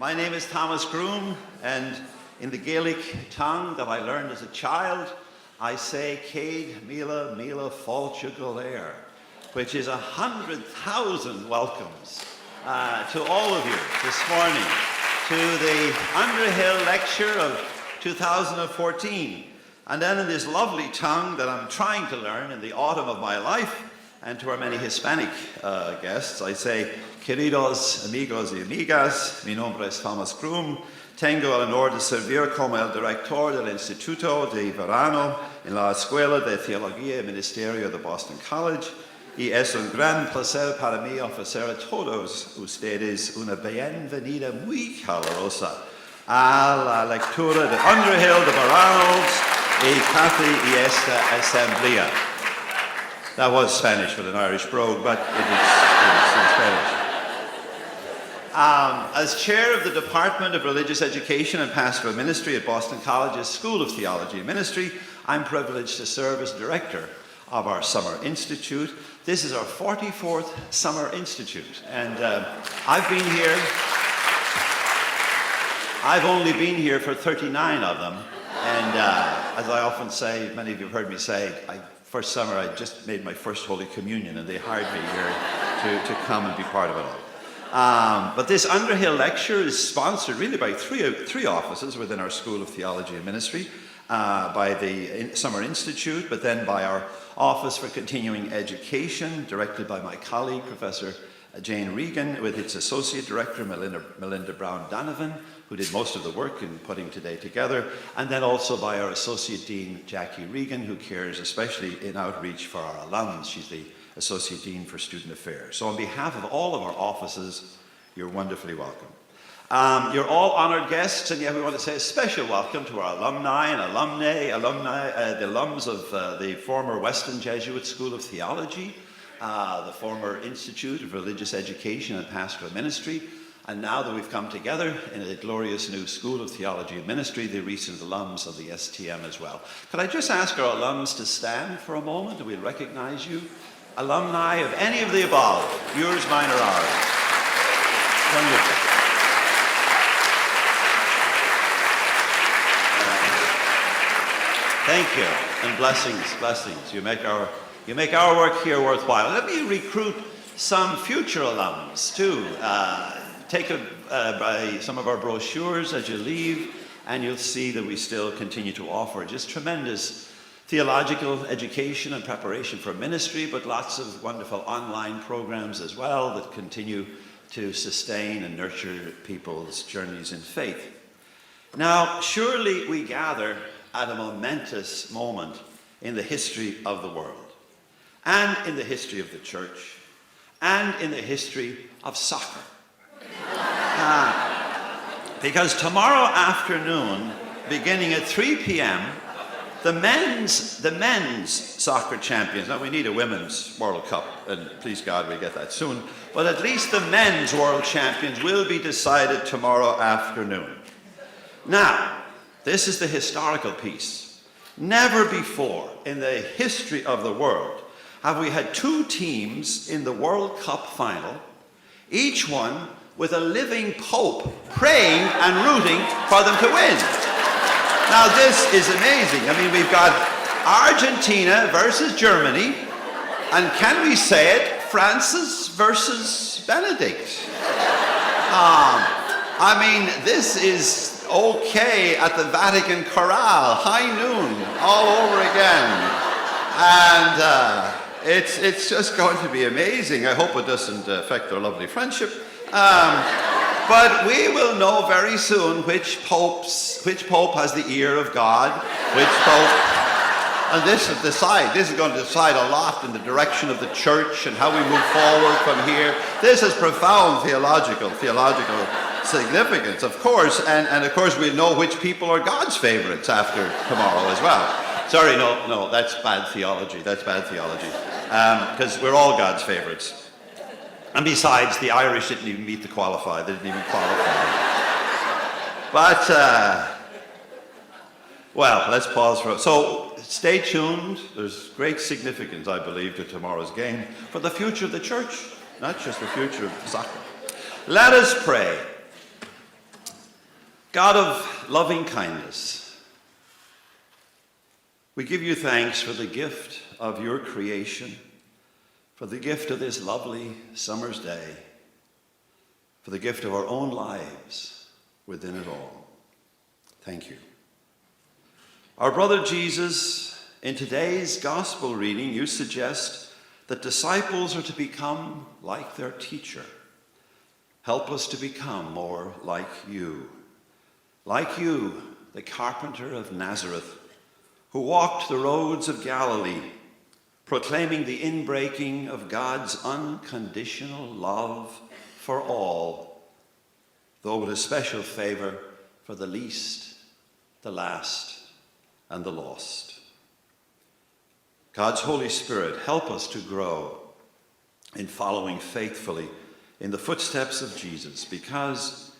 My name is Thomas Groom, and in the Gaelic tongue that I learned as a child, I say Céad Míle Míle Fáilte Go Léir, which is 100,000 welcomes to all of you this morning to the Underhill lecture of 2014. And then in this lovely tongue that I'm trying to learn in the autumn of my life, and to our many Hispanic guests, I say, queridos amigos y amigas, mi nombre es Thomas Groom, tengo el honor de servir como el director del Instituto de Verano en la Escuela de Teología y Ministerio de Boston College, y es un gran placer para mí ofrecer a todos ustedes una bienvenida muy calurosa a la lectura de Underhill, de Veranos y Café y esta Asamblea. That was Spanish with an Irish brogue, but it is in Spanish. As chair of the Department of Religious Education and Pastoral Ministry at Boston College's School of Theology and Ministry, I'm privileged to serve as director of our Summer Institute. This is our 44th Summer Institute, and I've only been here for 39 of them, and as I often say, many of you have heard me say, first summer I just made my first Holy Communion, and they hired me here to come and be part of it all. But this Underhill lecture is sponsored really by three offices within our School of Theology and Ministry, by the Summer Institute, but then by our Office for Continuing Education, directed by my colleague, Professor Jane Regan, with its Associate Director, Melinda Brown-Donovan, who did most of the work in putting today together, and then also by our Associate Dean, Jackie Regan, who cares especially in outreach for our alums. She's the Associate Dean for Student Affairs. So on behalf of all of our offices, you're wonderfully welcome. You're all honored guests, and yet we want to say a special welcome to our alumni and the alums of the former Weston Jesuit School of Theology, the former Institute of Religious Education and Pastoral Ministry, and now that we've come together in a glorious new School of Theology and Ministry, the recent alums of the STM as well. Could I just ask our alums to stand for a moment, and we'll recognize you? Alumni of any of the above, yours, mine, or ours. Wonderful. Thank you, and blessings. You make our work here worthwhile. Let me recruit some future alums too. Take by some of our brochures as you leave, and you'll see that we still continue to offer just tremendous theological education and preparation for ministry, but lots of wonderful online programs as well that continue to sustain and nurture people's journeys in faith. Now, surely we gather at a momentous moment in the history of the world, and in the history of the church, and in the history of soccer. Because tomorrow afternoon, beginning at 3 p.m., the men's soccer champions, now we need a women's World Cup, and please God we get that soon, but at least the men's world champions will be decided tomorrow afternoon. Now, this is the historical piece. Never before in the history of the world have we had two teams in the World Cup final, each one with a living pope praying and rooting for them to win. Now this is amazing. I mean, we've got Argentina versus Germany, and can we say it, Francis versus Benedict. I mean, this is okay at the Vatican Chorale, high noon, all over again. And it's just going to be amazing. I hope it doesn't affect their lovely friendship. But we will know very soon which pope has the ear of God, which pope, and this is going to decide a lot in the direction of the church and how we move forward from here. This has profound theological significance, of course, and of course we'll know which people are God's favorites after tomorrow as well. Sorry, no, that's bad theology. Because we're all God's favorites. And besides, the Irish didn't even meet the qualify. They didn't even qualify. But, well, let's pause for... So, stay tuned. There's great significance, I believe, to tomorrow's game for the future of the church, not just the future of soccer. Let us pray. God of loving kindness, we give you thanks for the gift of your creation, for the gift of this lovely summer's day, for the gift of our own lives within it all. Thank you. Our brother Jesus, in today's gospel reading, you suggest that disciples are to become like their teacher. Help us to become more like you, the carpenter of Nazareth, who walked the roads of Galilee, proclaiming the inbreaking of God's unconditional love for all, though with a special favor for the least, the last, and the lost. God's Holy Spirit, help us to grow in following faithfully in the footsteps of Jesus, because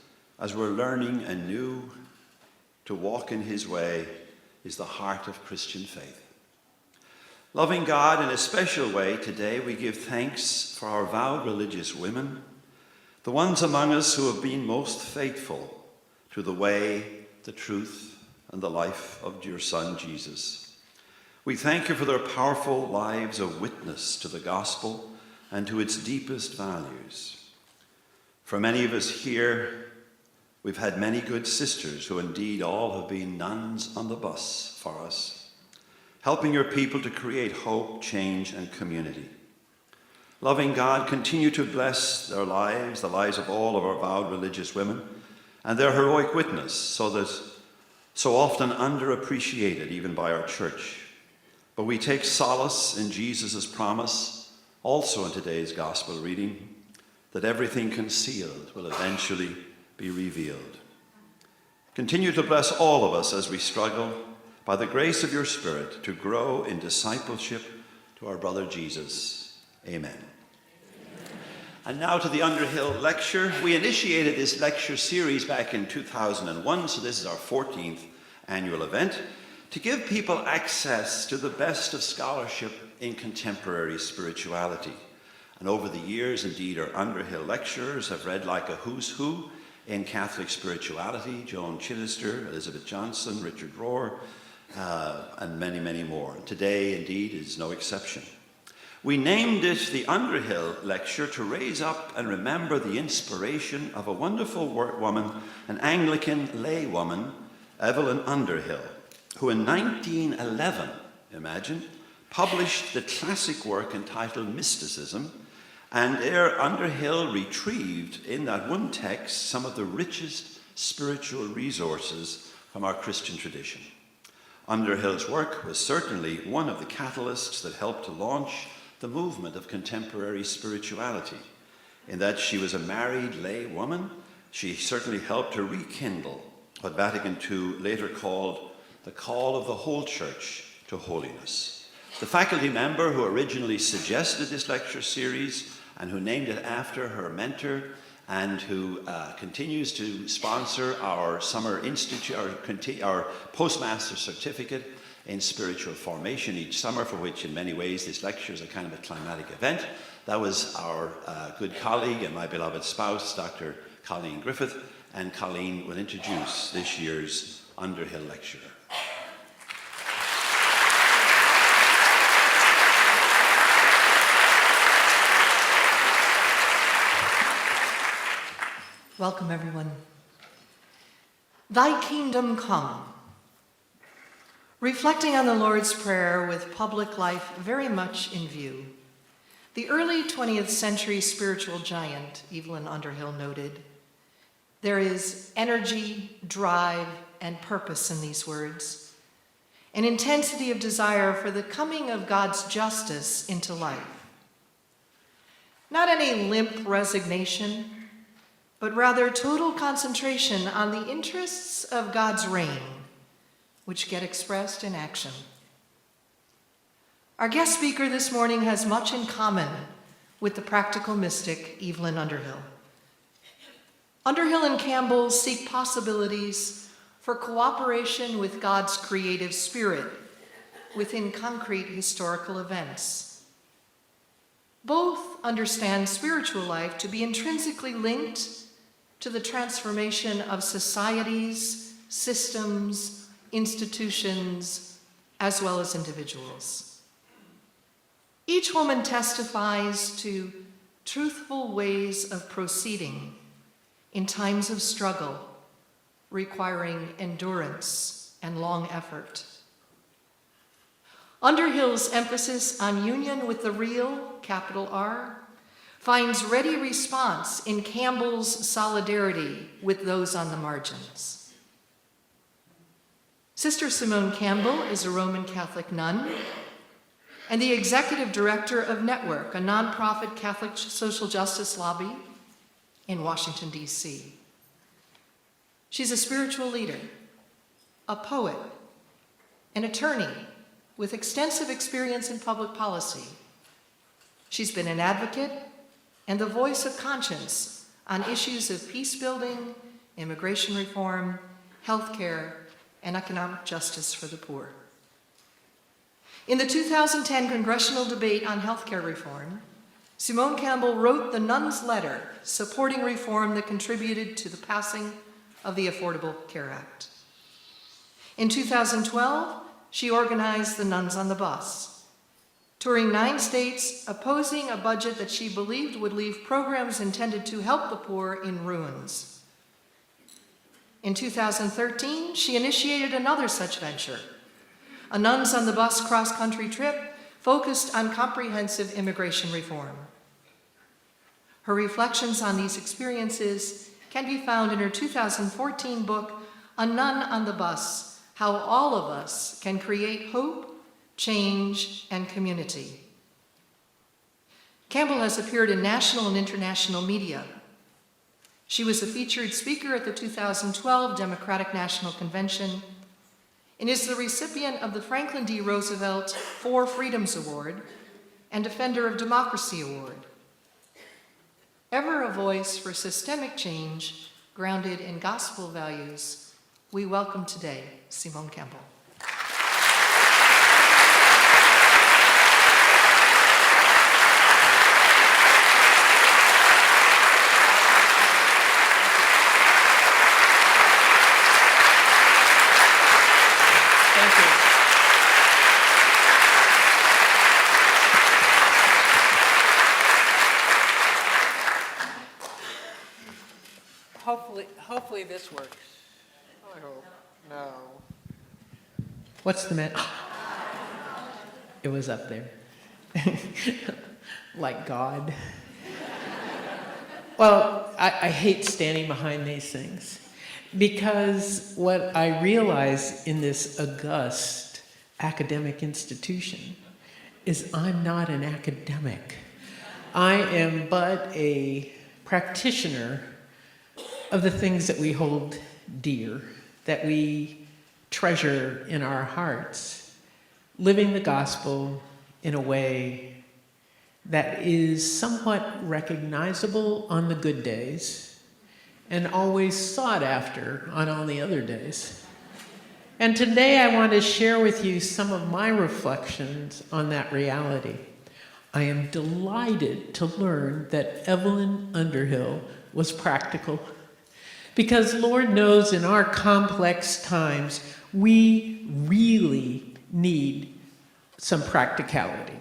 as we're learning anew, to walk in his way is the heart of Christian faith. Loving God in a special way, today we give thanks for our vowed religious women, the ones among us who have been most faithful to the way, the truth, and the life of your Son, Jesus. We thank you for their powerful lives of witness to the gospel and to its deepest values. For many of us here, we've had many good sisters who indeed all have been nuns on the bus for us, helping your people to create hope, change, and community. Loving God, continue to bless their lives, the lives of all of our vowed religious women, and their heroic witness, so often underappreciated even by our church. But we take solace in Jesus' promise, also in today's gospel reading, that everything concealed will eventually be revealed. Continue to bless all of us as we struggle, by the grace of your Spirit, to grow in discipleship to our brother Jesus. Amen. And now to the Underhill lecture. We initiated this lecture series back in 2001, so this is our 14th annual event, to give people access to the best of scholarship in contemporary spirituality. And over the years, indeed, our Underhill lecturers have read like a who's who in Catholic spirituality: Joan Chittister, Elizabeth Johnson, Richard Rohr, and many, many more. Today, indeed, is no exception. We named it the Underhill Lecture to raise up and remember the inspiration of a wonderful woman, an Anglican laywoman, Evelyn Underhill, who in 1911, imagine, published the classic work entitled Mysticism, and there Underhill retrieved in that one text some of the richest spiritual resources from our Christian tradition. Underhill's work was certainly one of the catalysts that helped to launch the movement of contemporary spirituality. In that she was a married lay woman, she certainly helped to rekindle what Vatican II later called the call of the whole church to holiness. The faculty member who originally suggested this lecture series and who named it after her mentor and who continues to sponsor our summer institute, our postmaster certificate in spiritual formation each summer, for which in many ways this lecture is a kind of a climatic event. That was our good colleague and my beloved spouse, Dr. Colleen Griffith, and Colleen will introduce this year's Underhill lecturer. Welcome, everyone. Thy kingdom come. Reflecting on the Lord's Prayer with public life very much in view, the early 20th century spiritual giant, Evelyn Underhill, noted, there is energy, drive, and purpose in these words, an intensity of desire for the coming of God's justice into life. Not any limp resignation, but rather total concentration on the interests of God's reign, which get expressed in action. Our guest speaker this morning has much in common with the practical mystic Evelyn Underhill. Underhill and Campbell seek possibilities for cooperation with God's creative spirit within concrete historical events. Both understand spiritual life to be intrinsically linked to the transformation of societies, systems, institutions, as well as individuals. Each woman testifies to truthful ways of proceeding in times of struggle, requiring endurance and long effort. Underhill's emphasis on union with the real, capital R, finds ready response in Campbell's solidarity with those on the margins. Sister Simone Campbell is a Roman Catholic nun and the executive director of Network, a nonprofit Catholic social justice lobby in Washington, D.C. She's a spiritual leader, a poet, an attorney with extensive experience in public policy. She's been an advocate and the voice of conscience on issues of peace building, immigration reform, healthcare, and economic justice for the poor. In the 2010 congressional debate on healthcare reform, Simone Campbell wrote the Nun's Letter supporting reform that contributed to the passing of the Affordable Care Act. In 2012, she organized the Nuns on the Bus, touring 9 states, opposing a budget that she believed would leave programs intended to help the poor in ruins. In 2013, she initiated another such venture, a Nuns on the Bus cross-country trip focused on comprehensive immigration reform. Her reflections on these experiences can be found in her 2014 book, A Nun on the Bus: How All of Us Can Create Hope, Change, and Community. Campbell has appeared in national and international media. She was a featured speaker at the 2012 Democratic National Convention and is the recipient of the Franklin D. Roosevelt Four Freedoms Award and Defender of Democracy Award. Ever a voice for systemic change grounded in gospel values, we welcome today Simone Campbell. Thank you. Hopefully this works. I hope. No. What's the matter? It was up there. Like God. Well, I hate standing behind these things because what I realize in this august academic institution is I'm not an academic. I am but a practitioner of the things that we hold dear, that we treasure in our hearts, living the gospel in a way that is somewhat recognizable on the good days and always sought after on all the other days. And today I want to share with you some of my reflections on that reality. I am delighted to learn that Evelyn Underhill was practical, because Lord knows in our complex times, we really need some practicality.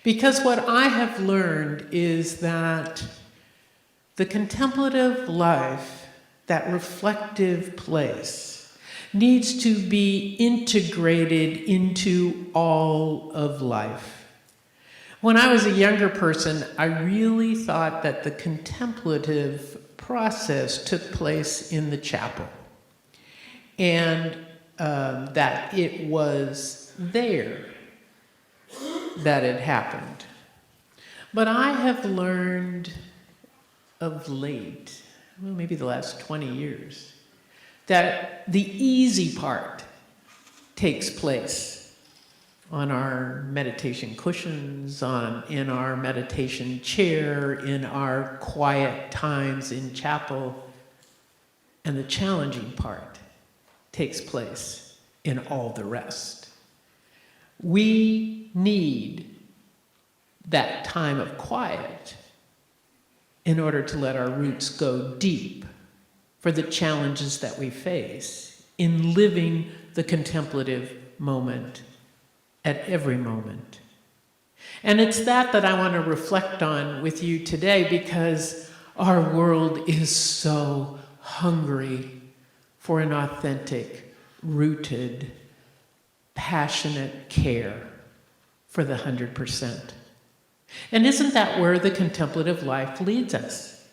Because what I have learned is that the contemplative life, that reflective place, needs to be integrated into all of life. When I was a younger person, I really thought that the contemplative process took place in the chapel, and that it was there that it happened. But I have learned of late, well, maybe the last 20 years, that the easy part takes place on our meditation cushions, in our meditation chair, in our quiet times in chapel, and the challenging part takes place in all the rest. We need that time of quiet in order to let our roots go deep for the challenges that we face in living the contemplative moment at every moment. And it's that I want to reflect on with you today, because our world is so hungry for an authentic, rooted, passionate care for the 100%. And isn't that where the contemplative life leads us?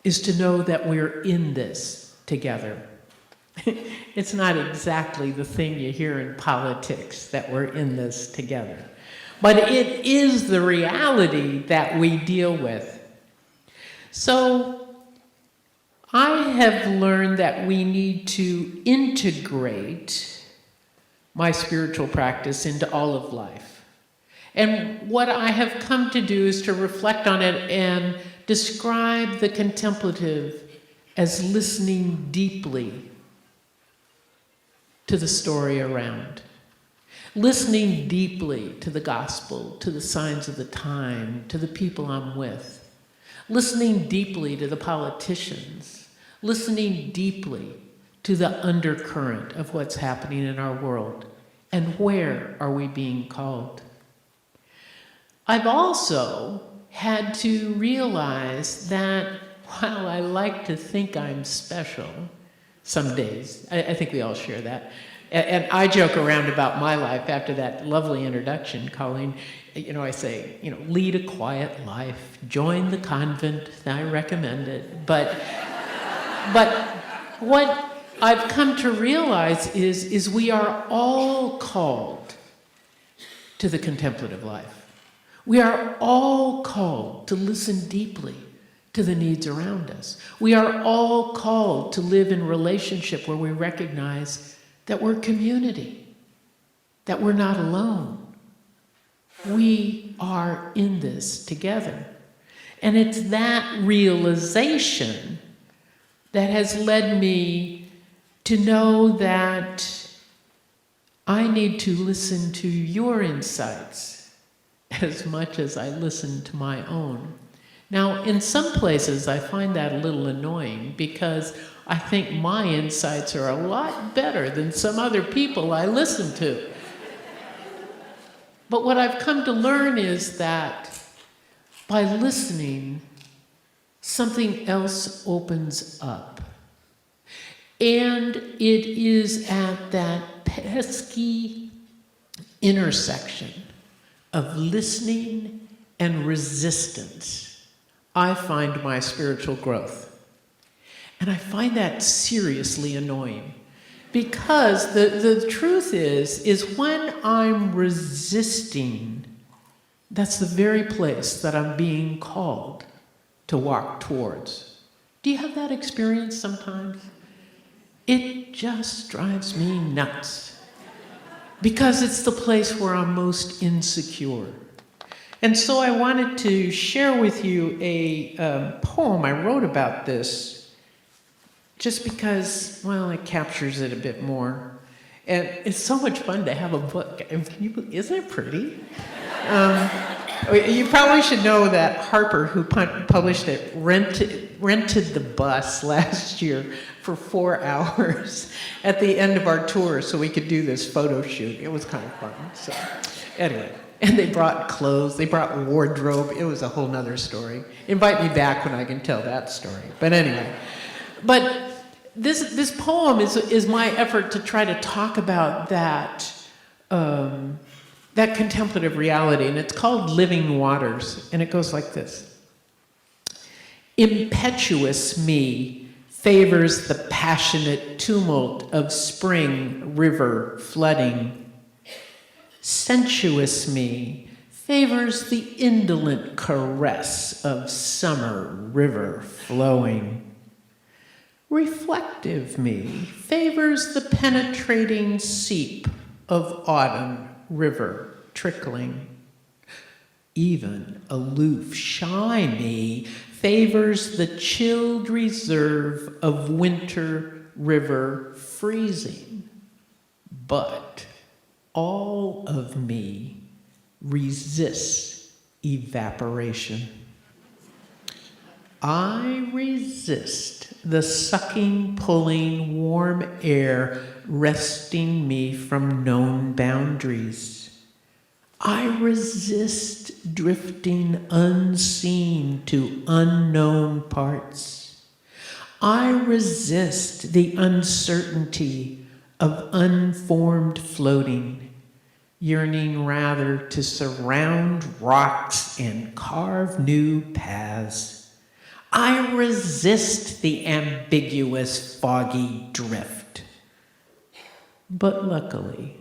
Is to know that we're in this together. It's not exactly the thing you hear in politics, that we're in this together. But it is the reality that we deal with. So I have learned that we need to integrate my spiritual practice into all of life. And what I have come to do is to reflect on it and describe the contemplative as listening deeply to the story around. Listening deeply to the gospel, to the signs of the time, to the people I'm with. Listening deeply to the politicians. Listening deeply to the undercurrent of what's happening in our world. And where are we being called? I've also had to realize that while I like to think I'm special, some days, I think we all share that, and I joke around about my life after that lovely introduction, Colleen. I say, lead a quiet life, join the convent, I recommend it. But what I've come to realize is we are all called to the contemplative life. We are all called to listen deeply to the needs around us. We are all called to live in relationship where we recognize that we're community, that we're not alone. We are in this together. And it's that realization that has led me to know that I need to listen to your insights as much as I listen to my own. Now, in some places, I find that a little annoying because I think my insights are a lot better than some other people I listen to. But what I've come to learn is that by listening, something else opens up. And it is at that pesky intersection of listening and resistance I find my spiritual growth. And I find that seriously annoying, because the truth is when I'm resisting, that's the very place that I'm being called to walk towards. Do you have that experience sometimes? It just drives me nuts, because it's the place where I'm most insecure. And so I wanted to share with you a poem I wrote about this, just because, well, it captures it a bit more. And it's so much fun to have a book. Isn't it pretty? You probably should know that Harper, who published it, rented the bus last year for 4 hours at the end of our tour so we could do this photo shoot. It was kind of fun. So anyway. And they brought clothes, they brought wardrobe. It was a whole nother story. Invite me back when I can tell that story. But anyway, this poem is my effort to try to talk about that contemplative reality, and it's called Living Waters, and it goes like this. Impetuous me favors the passionate tumult of spring river flooding. Sensuous me favors the indolent caress of summer river flowing. Reflective me favors the penetrating seep of autumn river trickling. Even aloof shy me favors the chilled reserve of winter river freezing. But all of me resists evaporation. I resist the sucking, pulling, warm air wresting me from known boundaries. I resist drifting unseen to unknown parts. I resist the uncertainty of unformed floating, yearning rather to surround rocks and carve new paths. I resist the ambiguous, foggy drift. But luckily,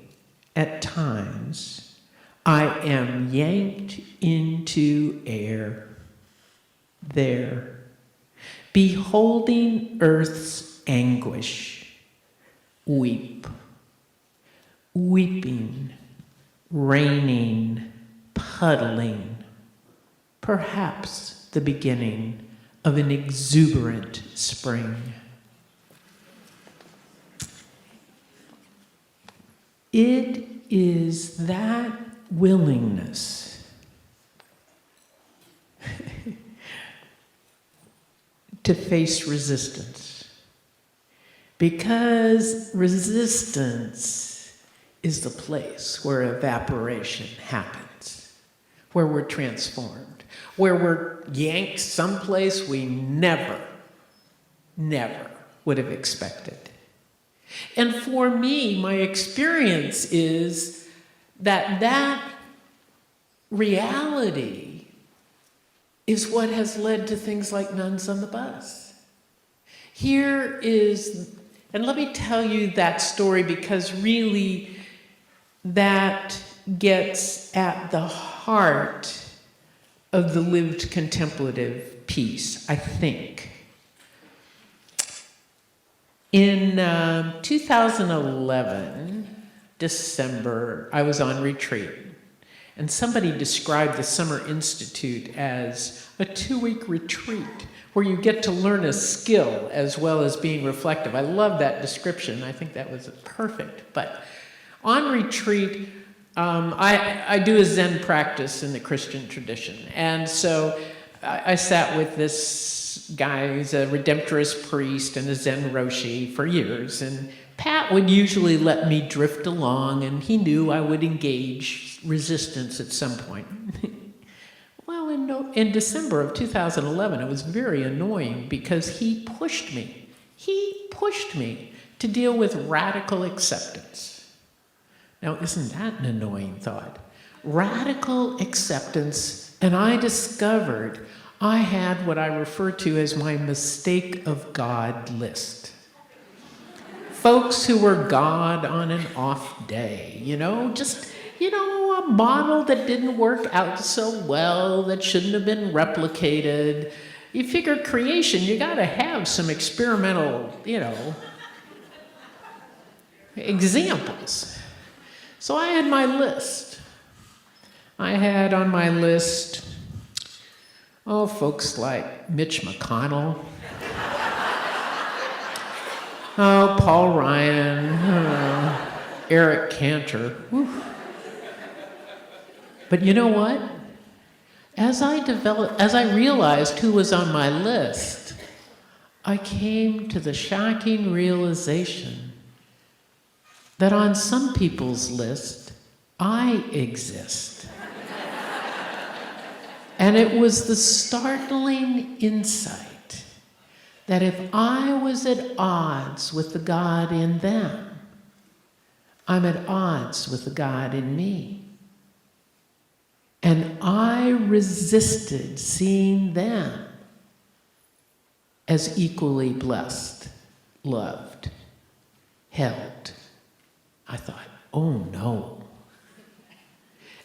at times, I am yanked into air, there, beholding earth's anguish, weep, weeping, raining, puddling, perhaps the beginning of an exuberant spring. It is that willingness to face resistance, because resistance is the place where evaporation happens, where we're transformed, where we're yanked someplace we never would have expected. And for me, my experience is that reality is what has led to things like Nuns on the Bus. Here is, and let me tell you that story because really that gets at the heart of the lived contemplative piece, I think. In 2011, December, I was on retreat, and somebody described the Summer Institute as a 2-week retreat where you get to learn a skill as well as being reflective. I love that description. I think that was perfect. But on retreat, I do a Zen practice in the Christian tradition. And so I sat with this guy who's a Redemptorist priest and a Zen Roshi for years. And Pat would usually let me drift along, and he knew I would engage resistance at some point. Well, in December of 2011, it was very annoying because he pushed me. He pushed me to deal with radical acceptance. Now, isn't that an annoying thought? Radical acceptance, and I discovered I had what I refer to as my mistake of God list. Folks who were God on an off day, a model that didn't work out so well, that shouldn't have been replicated. You figure creation, you gotta have some experimental, examples. So I had my list. I had on my list, folks like Mitch McConnell, Paul Ryan, Eric Cantor. Whew. But you know what? As I realized who was on my list, I came to the shocking realization that on some people's list, I exist. And it was the startling insight that if I was at odds with the God in them, I'm at odds with the God in me. And I resisted seeing them as equally blessed, loved, held. I thought, oh no.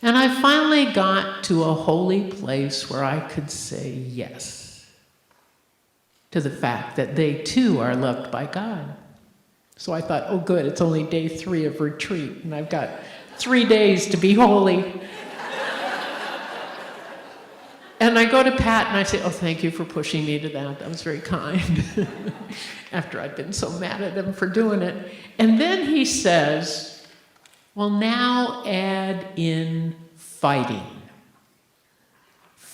And I finally got to a holy place where I could say yes to the fact that they too are loved by God. So I thought, oh good, it's only day 3 of retreat, and I've got 3 days to be holy. And I go to Pat and I say, oh, thank you for pushing me to that. That was very kind. After I'd been so mad at him for doing it. And then he says, well, now add in fighting.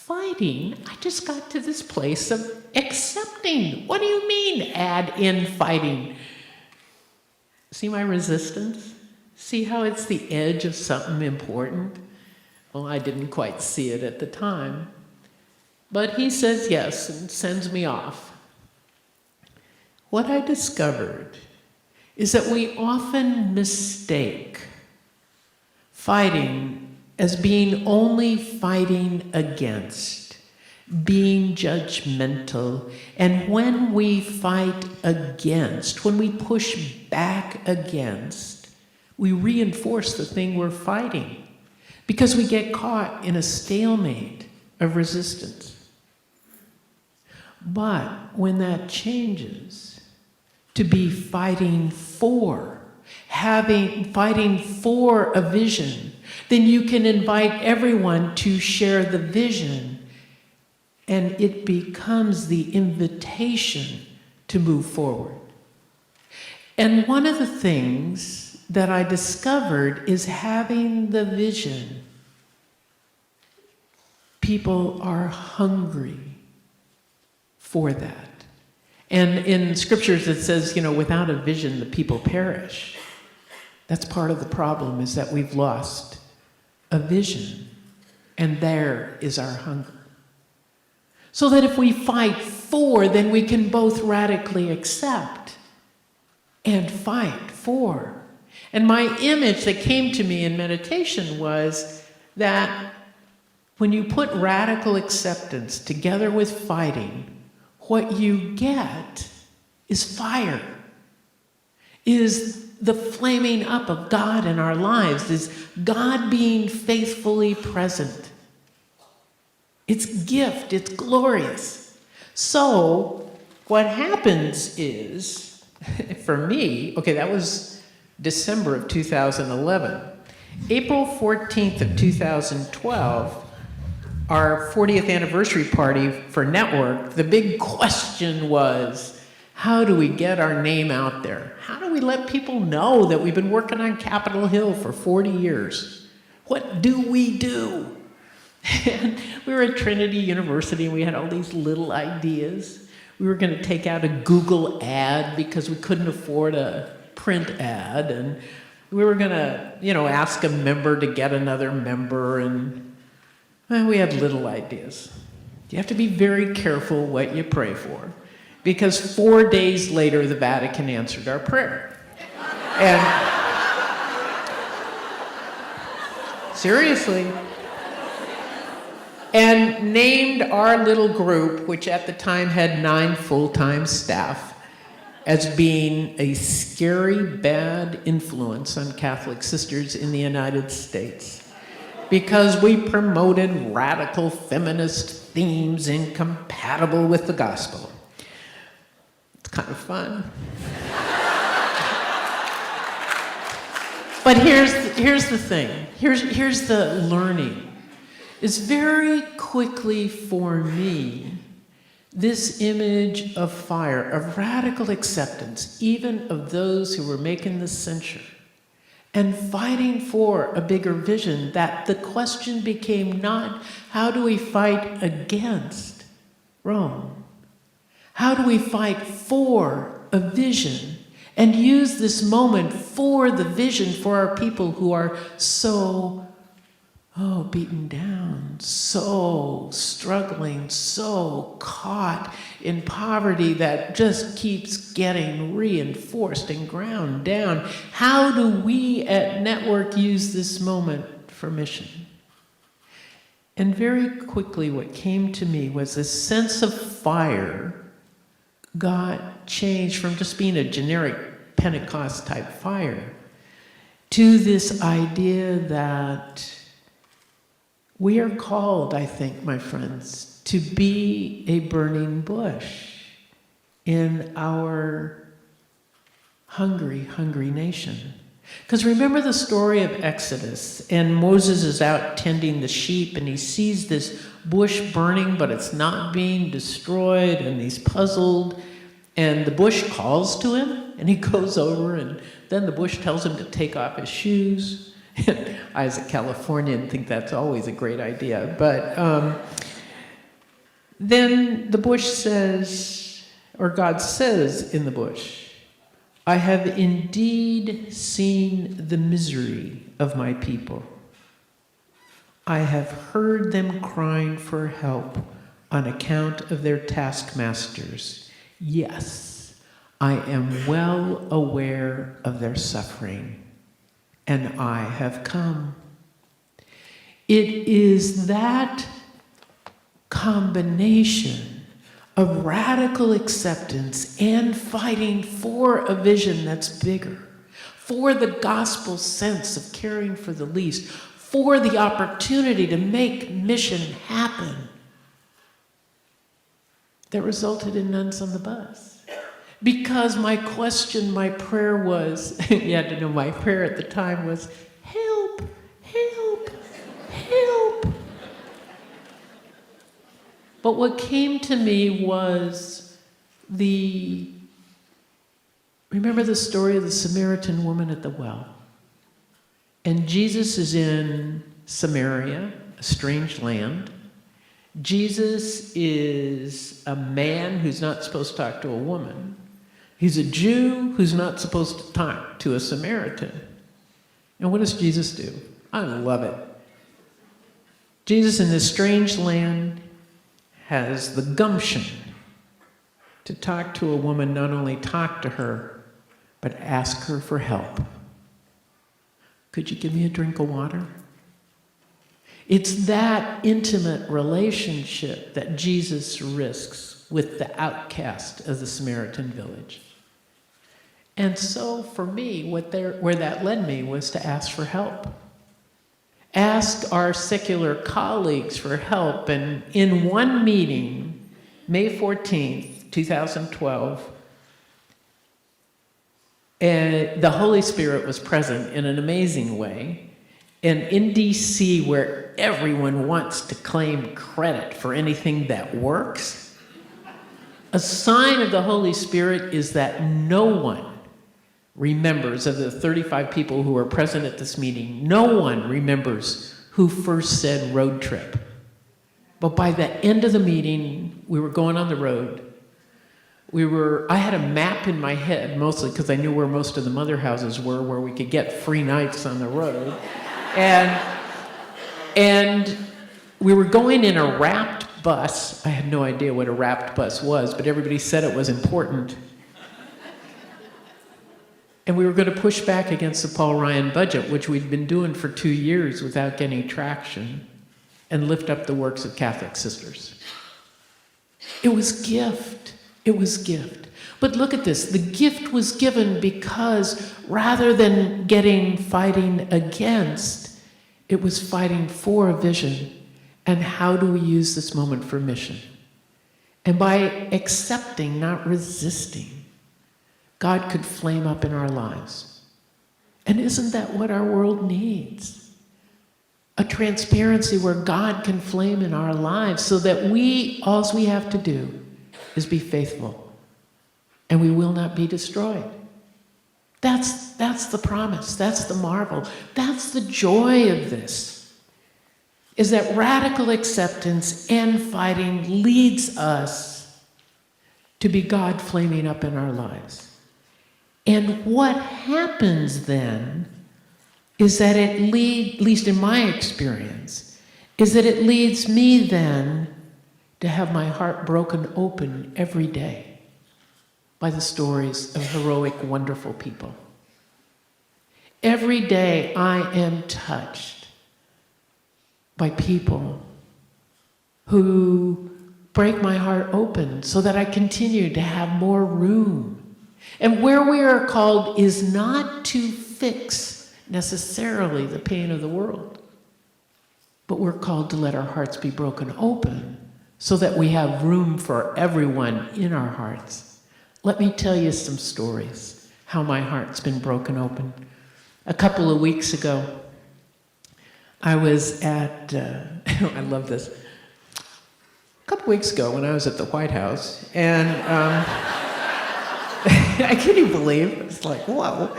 fighting, I just got to this place of accepting. What do you mean, add in fighting? See my resistance? See how it's the edge of something important? Well, I didn't quite see it at the time. But he says yes and sends me off. What I discovered is that we often mistake fighting as being only fighting against, being judgmental. And when we fight against, when we push back against, we reinforce the thing we're fighting because we get caught in a stalemate of resistance. But when that changes to be fighting for, fighting for a vision, then you can invite everyone to share the vision, and it becomes the invitation to move forward. And one of the things that I discovered is having the vision. People are hungry for that. And in scriptures it says, without a vision, the people perish. That's part of the problem, is that we've lost a vision, and there is our hunger. So that if we fight for, then we can both radically accept and fight for. And my image that came to me in meditation was that when you put radical acceptance together with fighting, what you get is fire, is the flaming up of God in our lives, is God being faithfully present. It's gift, it's glorious. So what happens is, for me, that was December of 2011. April 14th of 2012, our 40th anniversary party for Network, the big question was, how do we get our name out there? How do we let people know that we've been working on Capitol Hill for 40 years? What do we do? And we were at Trinity University, and we had all these little ideas. We were going to take out a Google ad because we couldn't afford a print ad, and we were going to, ask a member to get another member, and we had little ideas. You have to be very careful what you pray for, because 4 days later, the Vatican answered our prayer. And seriously. And named our little group, which at the time had 9 full-time staff, as being a scary, bad influence on Catholic sisters in the United States, because we promoted radical feminist themes incompatible with the gospel. It's kind of fun. But here's the thing. Here's the learning. Is very quickly for me, this image of fire, of radical acceptance, even of those who were making the censure, and fighting for a bigger vision, that the question became not, how do we fight against Rome? How do we fight for a vision and use this moment for the vision for our people who are so beaten down, so struggling, so caught in poverty that just keeps getting reinforced and ground down. How do we at Network use this moment for mission? And very quickly what came to me was this sense of fire got changed from just being a generic Pentecost type fire to this idea that we are called, I think, my friends, to be a burning bush in our hungry, hungry nation. Because remember the story of Exodus, and Moses is out tending the sheep, and he sees this bush burning, but it's not being destroyed, and he's puzzled, and the bush calls to him, and he goes over, and then the bush tells him to take off his shoes. I, as a Californian, think that's always a great idea. But Then the bush says, or God says in the bush, I have indeed seen the misery of my people. I have heard them crying for help on account of their taskmasters. Yes, I am well aware of their suffering, and I have come. It is that combination of radical acceptance and fighting for a vision that's bigger, for the gospel sense of caring for the least, for the opportunity to make mission happen, that resulted in nuns on the bus. Because my prayer was, you had to know my prayer at the time was, help, help, help. But what came to me was remember the story of the Samaritan woman at the well? And Jesus is in Samaria, a strange land. Jesus is a man who's not supposed to talk to a woman. He's a Jew who's not supposed to talk to a Samaritan. And what does Jesus do? I love it. Jesus in this strange land has the gumption to talk to a woman, not only talk to her, but ask her for help. Could you give me a drink of water? It's that intimate relationship that Jesus risks with the outcast of the Samaritan village. And so for me, where that led me was to ask for help. Ask our secular colleagues for help. And in one meeting, May 14th, 2012, the Holy Spirit was present in an amazing way. And in DC, where everyone wants to claim credit for anything that works, a sign of the Holy Spirit is that no one remembers, of the 35 people who were present at this meeting, no one remembers who first said road trip. But by the end of the meeting, we were going on the road. I had a map in my head, mostly because I knew where most of the mother houses were, where we could get free nights on the road. And we were going in a wrapped bus. I had no idea what a wrapped bus was, but everybody said it was important. And we were going to push back against the Paul Ryan budget, which we'd been doing for 2 years without getting traction, and lift up the works of Catholic sisters. It was gift. It was gift. But look at this. The gift was given because rather than fighting against, it was fighting for a vision. And how do we use this moment for mission? And by accepting, not resisting, God could flame up in our lives. And isn't that what our world needs? A transparency where God can flame in our lives so that all we have to do is be faithful, and we will not be destroyed. That's the promise. That's the marvel. That's the joy of this, is that radical acceptance and fighting leads us to be God flaming up in our lives. And what happens then is that at least in my experience, is that it leads me then to have my heart broken open every day by the stories of heroic, wonderful people. Every day I am touched by people who break my heart open so that I continue to have more room. And where we are called is not to fix necessarily the pain of the world, but we're called to let our hearts be broken open so that we have room for everyone in our hearts. Let me tell you some stories, how my heart's been broken open. A couple of weeks ago, I was at, I love this. A couple weeks ago when I was at the White House, and I can't even believe, it's like, whoa.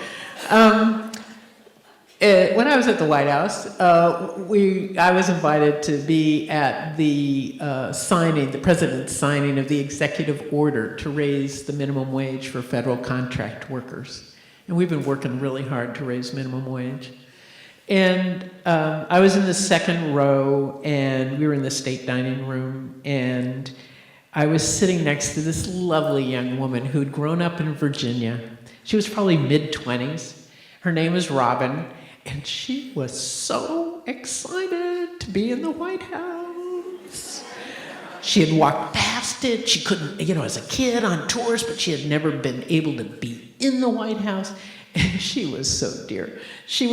When I was at the White House, I was invited to be at the the president's signing of the executive order to raise the minimum wage for federal contract workers. And we've been working really hard to raise minimum wage. And I was in the second row, and we were in the state dining room, and I was sitting next to this lovely young woman who had grown up in Virginia. She was probably mid-20s. Her name was Robin. And she was so excited to be in the White House. She had walked past it. She couldn't, as a kid on tours, but she had never been able to be in the White House. And she was so dear. She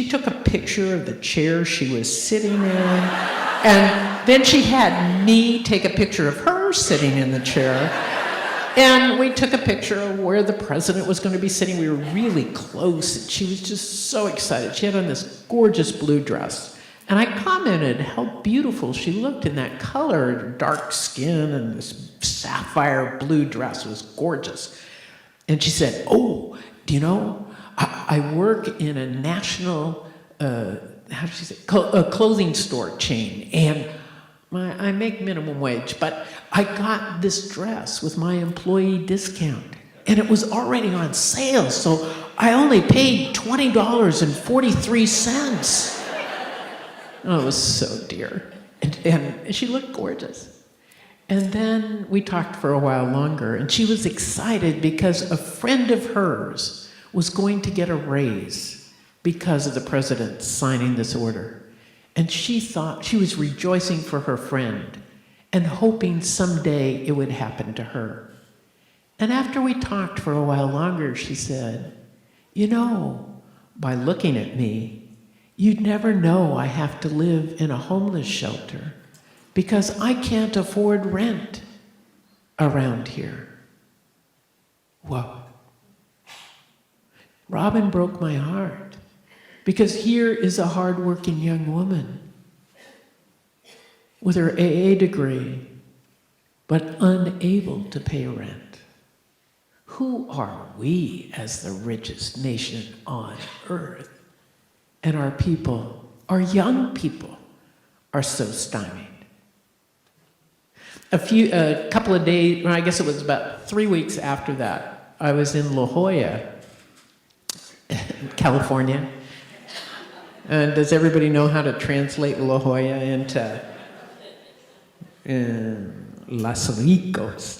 took a picture of the chair she was sitting in. And then she had me take a picture of her sitting in the chair. And we took a picture of where the president was going to be sitting. We were really close, and she was just so excited. She had on this gorgeous blue dress. And I commented how beautiful she looked in that color, dark skin, and this sapphire blue dress was gorgeous. And she said, "Oh, do you know, I work in a national, a clothing store chain, and I make minimum wage, but I got this dress with my employee discount, and it was already on sale, so I only paid $20.43. Oh, it was so dear. And she looked gorgeous. And then we talked for a while longer, and she was excited because a friend of hers was going to get a raise because of the president signing this order. And she thought she was rejoicing for her friend and hoping someday it would happen to her. And after we talked for a while longer, she said, by looking at me, you'd never know I have to live in a homeless shelter because I can't afford rent around here. Whoa. Robin broke my heart. Because here is a hardworking young woman with her AA degree, but unable to pay rent. Who are we as the richest nation on earth? And our people, our young people, are so stymied. A couple of days, I guess it was about 3 weeks after that, I was in La Jolla, California. And does everybody know how to translate La Jolla into Los Ricos?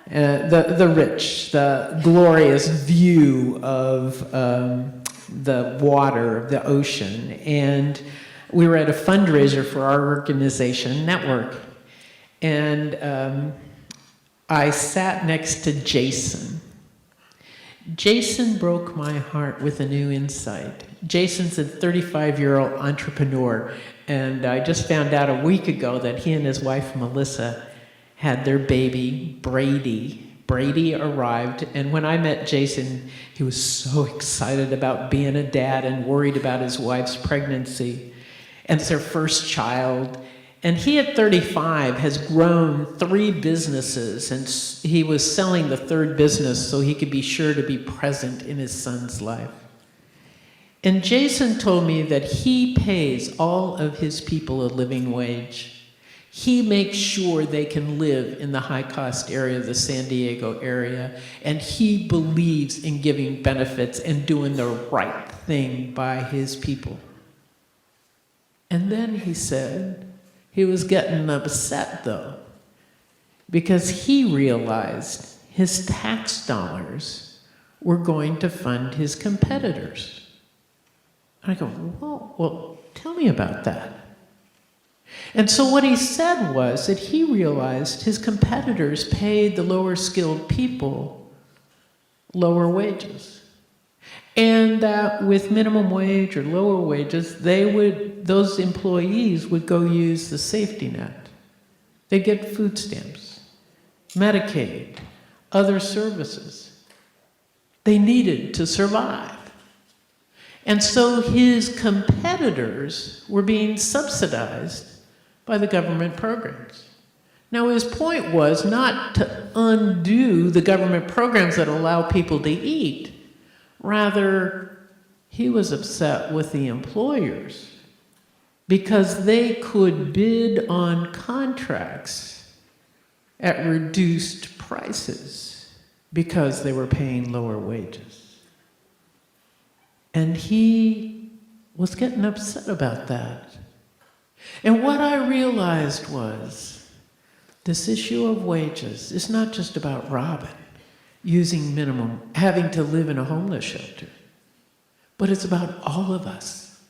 The rich, the glorious view of the water, of the ocean. And we were at a fundraiser for our organization, Network. And I sat next to Jason. Jason broke my heart with a new insight. Jason's a 35-year-old entrepreneur, and I just found out a week ago that he and his wife, Melissa, had their baby, Brady. Brady arrived, and when I met Jason, he was so excited about being a dad and worried about his wife's pregnancy. And it's their first child. And he, at 35, has grown 3 businesses, and he was selling the 3rd business so he could be sure to be present in his son's life. And Jason told me that he pays all of his people a living wage. He makes sure they can live in the high-cost area of the San Diego area, and he believes in giving benefits and doing the right thing by his people. And then he said, he was getting upset, though, because he realized his tax dollars were going to fund his competitors. And I go, whoa, well, tell me about that. And so what he said was that he realized his competitors paid the lower skilled people lower wages. And that with minimum wage or lower wages, those employees would go use the safety net. They'd get food stamps, Medicaid, other services they needed to survive. And so his competitors were being subsidized by the government programs. Now his point was not to undo the government programs that allow people to eat, rather He was upset with the employers because they could bid on contracts at reduced prices because they were paying lower wages. And he was getting upset about that. And what I realized was this issue of wages is not just about Robin using minimum, having to live in a homeless shelter, but it's about all of us.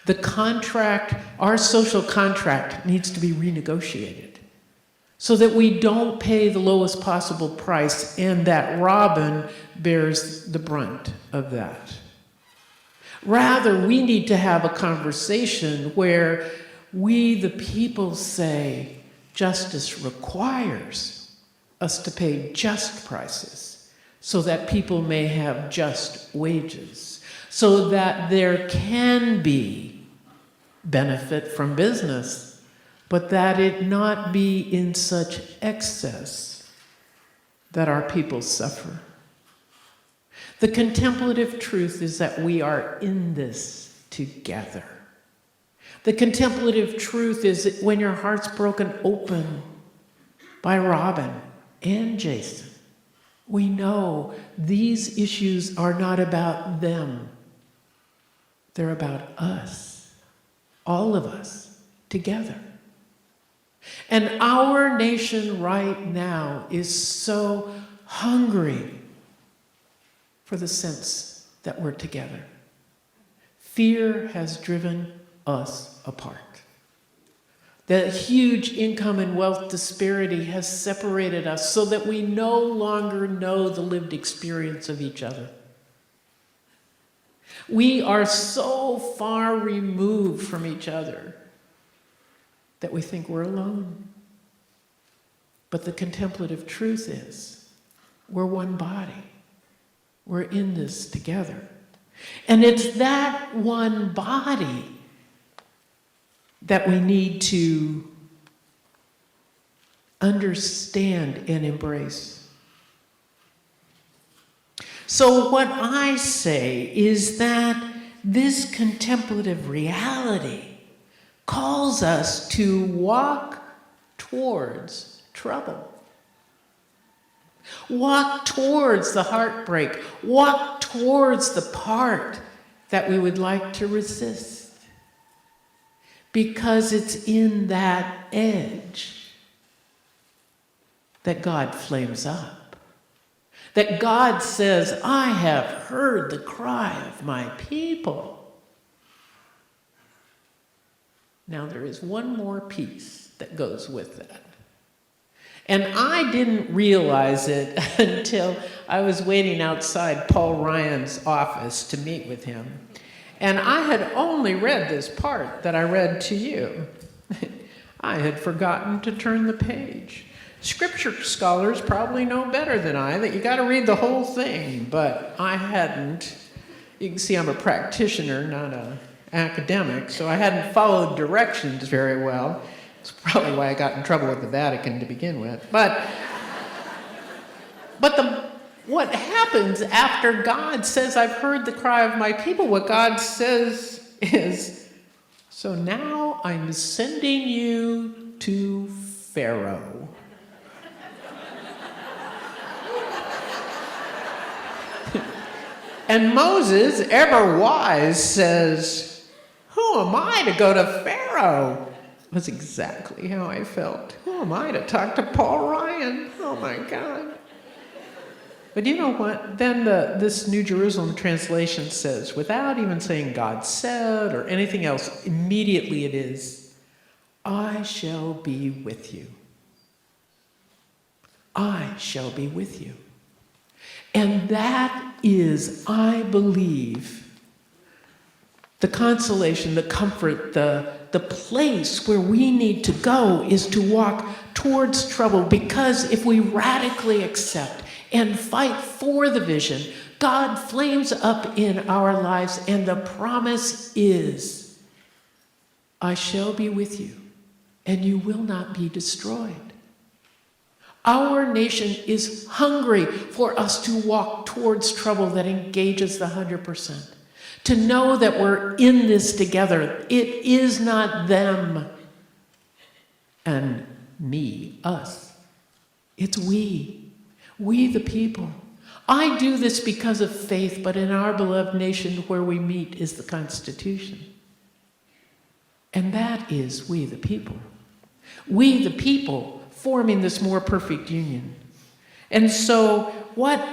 The contract, our social contract, needs to be renegotiated so that we don't pay the lowest possible price and that Robin bears the brunt of that. Rather, we need to have a conversation where we, the people, say justice requires us to pay just prices so that people may have just wages, so that there can be benefit from business, but that it not be in such excess that our people suffer. The contemplative truth is that we are in this together. The contemplative truth is that when your heart's broken open by Robin and Jason, we know these issues are not about them. They're about us, all of us, together. And our nation right now is so hungry for the sense that we're together. Fear has driven us apart. The huge income and wealth disparity has separated us so that we no longer know the lived experience of each other. We are so far removed from each other that we think we're alone. But the contemplative truth is, we're one body. We're in this together. And it's that one body that we need to understand and embrace. So what I say is that this contemplative reality calls us to walk towards trouble. Walk towards the heartbreak. Walk towards the part that we would like to resist. Because it's in that edge that God flames up. That God says, I have heard the cry of my people. Now there is one more piece that goes with that. And I didn't realize it until I was waiting outside Paul Ryan's office to meet with him. And I had only read this part that I read to you. I had forgotten to turn the page. Scripture scholars probably know better than I that you got to read the whole thing, but I hadn't. You can see I'm a practitioner, not an academic, so I hadn't followed directions very well. It's probably why I got in trouble with the Vatican to begin with. But what happens after God says, I've heard the cry of my people, what God says is, so now I'm sending you to Pharaoh. And Moses, ever wise, says, who am I to go to Pharaoh? That's exactly how I felt. Who am I to talk to Paul Ryan? Oh my God. But you know what? Then this New Jerusalem translation says, without even saying God said or anything else, immediately it is, I shall be with you. I shall be with you. And that is, I believe, the consolation, the comfort, the place where we need to go is to walk towards trouble, because if we radically accept and fight for the vision, God flames up in our lives, and the promise is, I shall be with you, and you will not be destroyed. Our nation is hungry for us to walk towards trouble that engages the 100%, to know that we're in this together. It is not them and me, us. It's we the people. I do this because of faith, but in our beloved nation where we meet is the Constitution. And that is we the people. We the people forming this more perfect union. And so what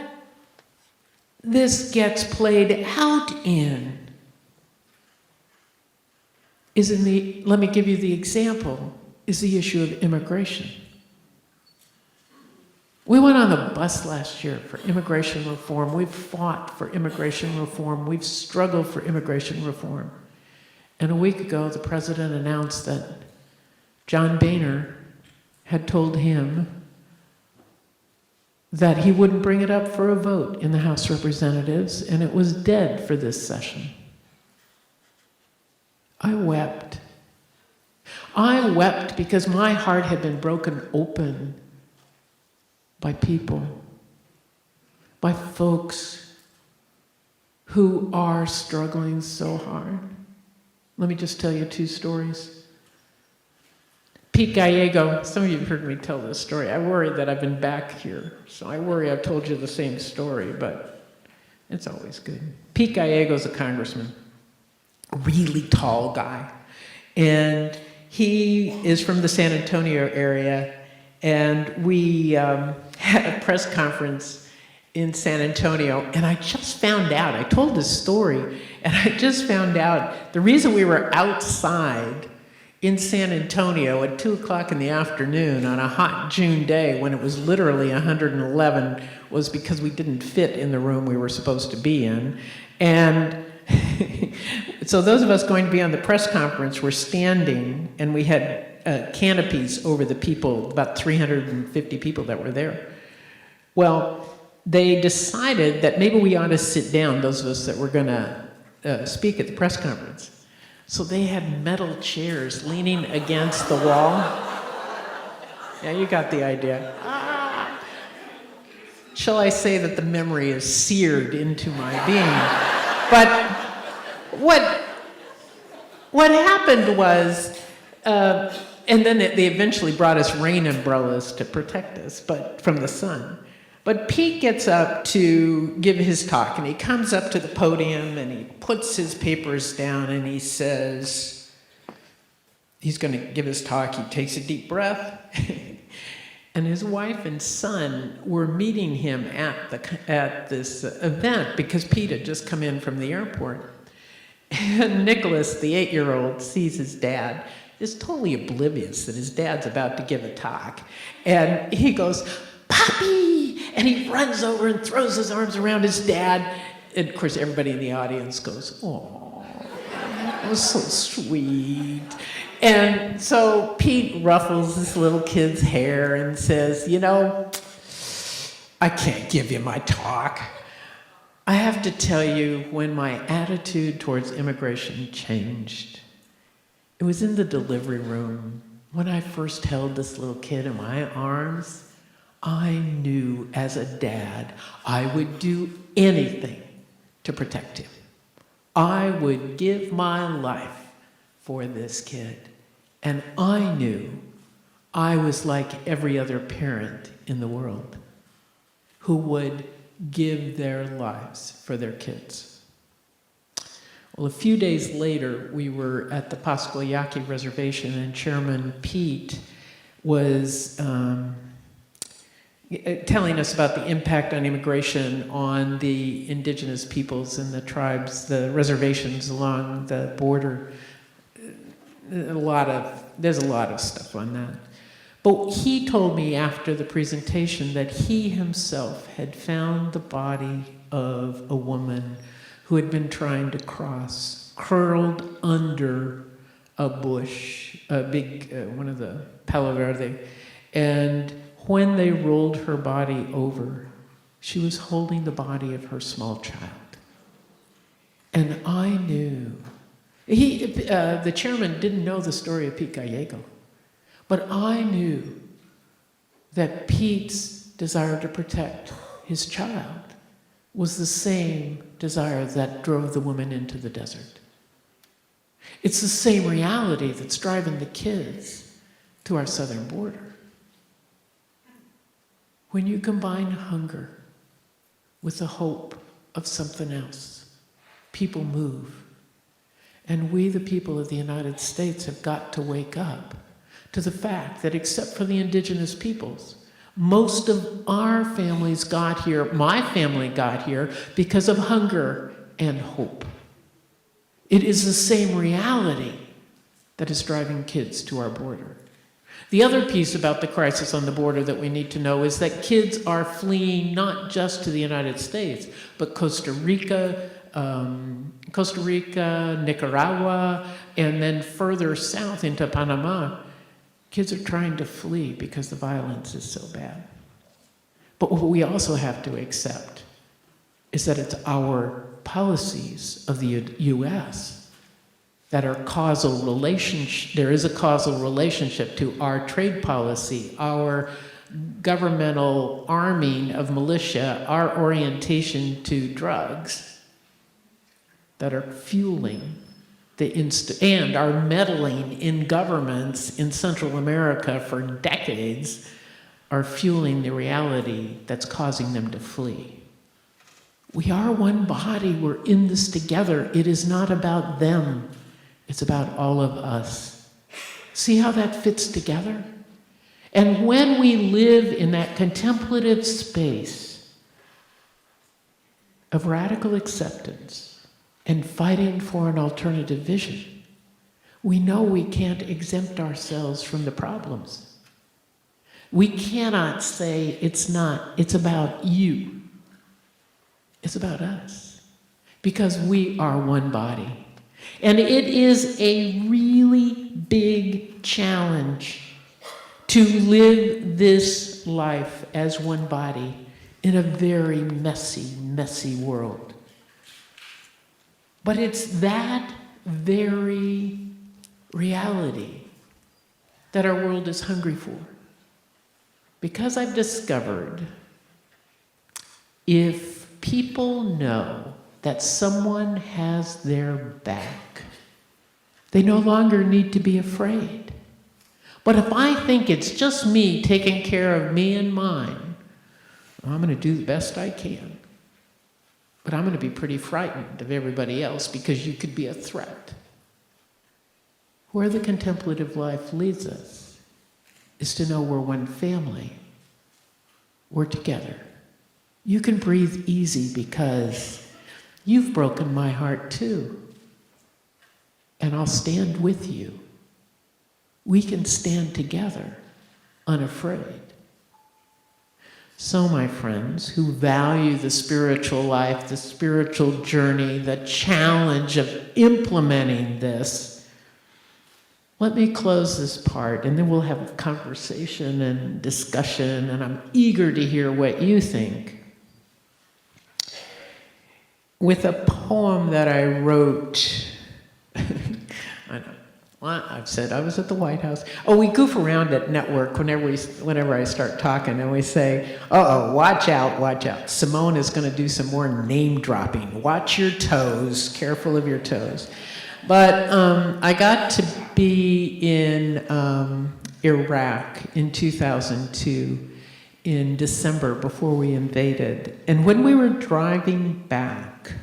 this gets played out in is let me give you the example, is the issue of immigration. We went on the bus last year for immigration reform. We've fought for immigration reform. We've struggled for immigration reform. And a week ago, the president announced that John Boehner had told him that he wouldn't bring it up for a vote in the House of Representatives, and it was dead for this session. I wept. I wept because my heart had been broken open by people, by folks who are struggling so hard. Let me just tell you 2 stories. Pete Gallego, some of you have heard me tell this story. I worry that I've been back here, so I worry I've told you the same story, but it's always good. Pete Gallego's a congressman, a really tall guy, and he is from the San Antonio area, and we had a press conference in San Antonio, and I just found out, I told this story, and I just found out the reason we were outside in San Antonio at 2 o'clock in the afternoon on a hot June day when it was literally 111 was because we didn't fit in the room we were supposed to be in. And so those of us going to be on the press conference were standing, and we had canopies over the people, about 350 people that were there. Well, they decided that maybe we ought to sit down, those of us that were going to speak at the press conference. So they had metal chairs leaning against the wall. Yeah, you got the idea. Shall I say that the memory is seared into my being? But what happened was, and then they eventually brought us rain umbrellas to protect us, but from the sun. But Pete gets up to give his talk, and he comes up to the podium, and he puts his papers down, and he says, he's going to give his talk. He takes a deep breath, and his wife and son were meeting him at this event because Pete had just come in from the airport. And Nicholas, the 8-year-old, sees his dad, is totally oblivious that his dad's about to give a talk, and he goes, "Papi!" And he runs over and throws his arms around his dad. And of course, everybody in the audience goes, "Oh, that was so sweet." And so Pete ruffles this little kid's hair and says, "You know, I can't give you my talk. I have to tell you when my attitude towards immigration changed. It was in the delivery room when I first held this little kid in my arms. I knew as a dad I would do anything to protect him. I would give my life for this kid. And I knew I was like every other parent in the world who would give their lives for their kids." Well, a few days later, we were at the Pascoyaki Reservation, and Chairman Pete was telling us about the impact on immigration on the indigenous peoples and the tribes, the reservations along the border. There's a lot of stuff on that. But he told me after the presentation that he himself had found the body of a woman who had been trying to cross, curled under a bush, a big, one of the Palo Verde, and when they rolled her body over, she was holding the body of her small child. And I knew, the chairman didn't know the story of Pete Gallego, but I knew that Pete's desire to protect his child was the same desire that drove the woman into the desert. It's the same reality that's driving the kids to our southern border. When you combine hunger with the hope of something else, people move. And we, the people of the United States, have got to wake up to the fact that except for the indigenous peoples, most of our families got here, my family got here, because of hunger and hope. It is the same reality that is driving kids to our border. The other piece about the crisis on the border that we need to know is that kids are fleeing not just to the United States, but Costa Rica, Nicaragua, and then further south into Panama. Kids are trying to flee because the violence is so bad. But what we also have to accept is that it's our policies of the U.S. that are causal relationship. There is a causal relationship to our trade policy, our governmental arming of militia, our orientation to drugs that are fueling and our meddling in governments in Central America for decades are fueling the reality that's causing them to flee. We are one body. We're in this together. It is not about them. It's about all of us. See how that fits together? And when we live in that contemplative space of radical acceptance and fighting for an alternative vision, we know we can't exempt ourselves from the problems. We cannot say it's about you. It's about us. Because we are one body. And it is a really big challenge to live this life as one body in a very messy, messy world. But it's that very reality that our world is hungry for. Because I've discovered if people know that someone has their back, they no longer need to be afraid. But if I think it's just me taking care of me and mine, I'm going to do the best I can. But I'm going to be pretty frightened of everybody else because you could be a threat. Where the contemplative life leads us is to know we're one family. We're together. You can breathe easy because you've broken my heart too. And I'll stand with you. We can stand together, unafraid. So, my friends who value the spiritual life, the spiritual journey, the challenge of implementing this, let me close this part and then we'll have a conversation and discussion, and I'm eager to hear what you think. With a poem that I wrote, I know, well, I've said I was at the White House. Oh, we goof around at Network whenever I start talking, and we say, uh-oh, watch out. Simone is going to do some more name dropping. Watch your toes, careful of your toes. But I got to be in Iraq in 2002, in December, before we invaded. And when we were driving back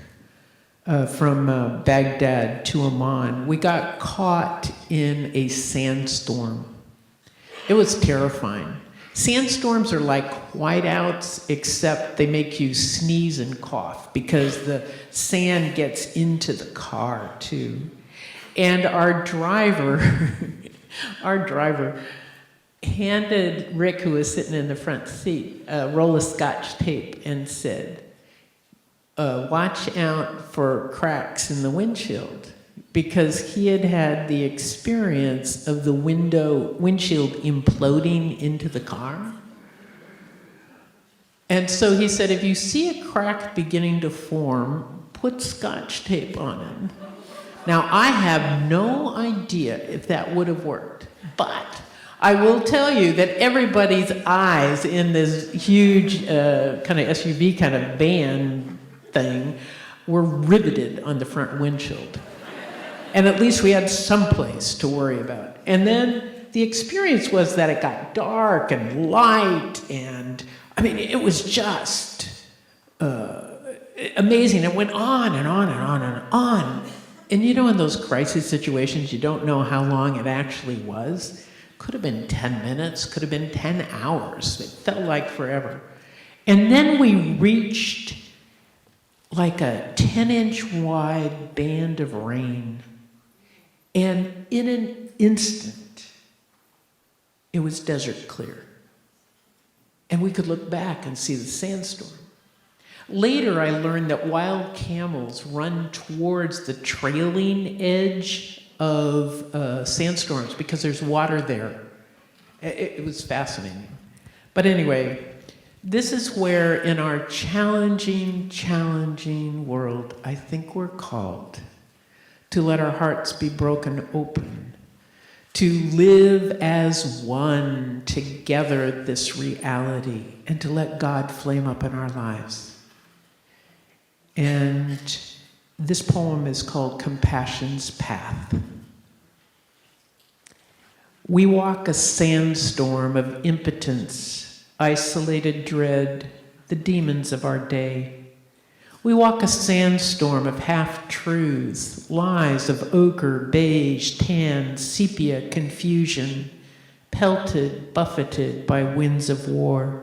from Baghdad to Amman, we got caught in a sandstorm. It was terrifying. Sandstorms are like whiteouts, except they make you sneeze and cough because the sand gets into the car too. And our driver handed Rick, who was sitting in the front seat, a roll of Scotch tape and said, watch out for cracks in the windshield, because he had had the experience of the windshield imploding into the car. And so he said, if you see a crack beginning to form, put Scotch tape on it. Now, I have no idea if that would have worked, but I will tell you that everybody's eyes in this huge kind of SUV kind of van thing were riveted on the front windshield. And at least we had some place to worry about. And then the experience was that it got dark and light, and I mean, it was just amazing. It went on and on and on and on. And you know, in those crisis situations, you don't know how long it actually was. Could have been 10 minutes, could have been 10 hours. It felt like forever. And then we reached like a 10-inch wide band of rain. And in an instant, it was desert clear. And we could look back and see the sandstorm. Later, I learned that wild camels run towards the trailing edge of sandstorms because there's water there. It was fascinating. But anyway, this is where in our challenging world, I think we're called to let our hearts be broken open, to live as one together this reality, and to let God flame up in our lives. And this poem is called Compassion's Path. We walk a sandstorm of impotence, isolated dread, the demons of our day. We walk a sandstorm of half-truths, lies of ochre, beige, tan, sepia, confusion, pelted, buffeted by winds of war.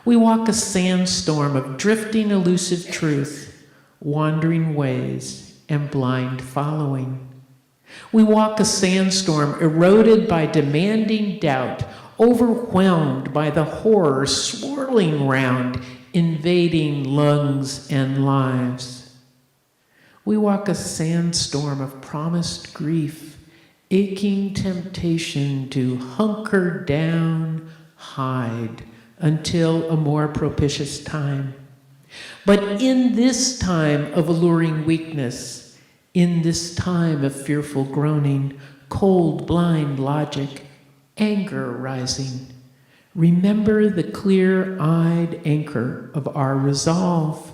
We walk a sandstorm of drifting, elusive truth, wandering ways, and blind following. We walk a sandstorm eroded by demanding doubt, overwhelmed by the horror swirling round, invading lungs and lives. We walk a sandstorm of promised grief, aching temptation to hunker down, hide, until a more propitious time. But in this time of alluring weakness, in this time of fearful groaning, cold, blind logic, anger rising, remember the clear-eyed anchor of our resolve.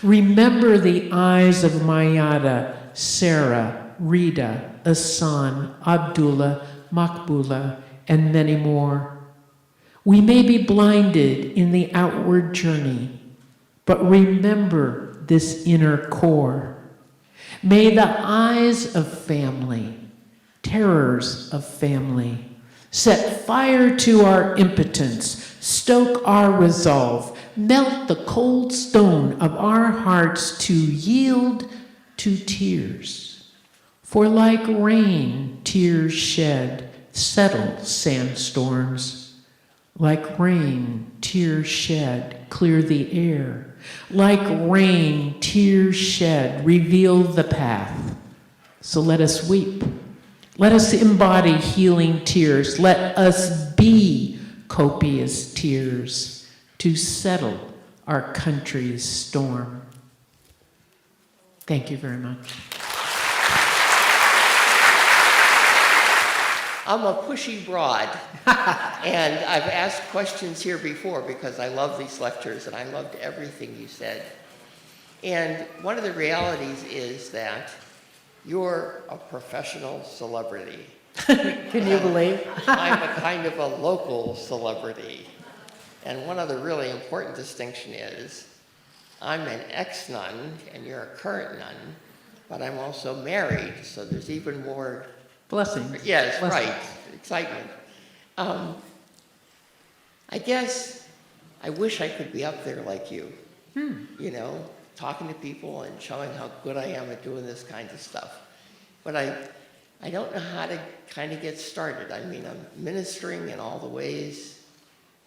Remember the eyes of Mayada, Sarah, Rita, Asan, Abdullah, Makbula, and many more. We may be blinded in the outward journey, but remember this inner core. May the eyes of family, terrors of family, set fire to our impotence, stoke our resolve, melt the cold stone of our hearts to yield to tears. For like rain, tears shed, settle sandstorms. Like rain, tears shed, clear the air. Like rain, tears shed, reveal the path. So let us weep. Let us embody healing tears. Let us be copious tears to settle our country's storm. Thank you very much. I'm a pushy broad, and I've asked questions here before because I love these lectures and I loved everything you said. And one of the realities is that you're a professional celebrity. Can you believe? I'm a kind of a local celebrity. And one other really important distinction is I'm an ex-nun and you're a current nun, but I'm also married, so there's even more. Blessings. Yes, Blessings. right. Excitement. I guess I wish I could be up there like you. You know, talking to people and showing how good I am at doing this kind of stuff. But I don't know how to kind of get started. I mean, I'm ministering in all the ways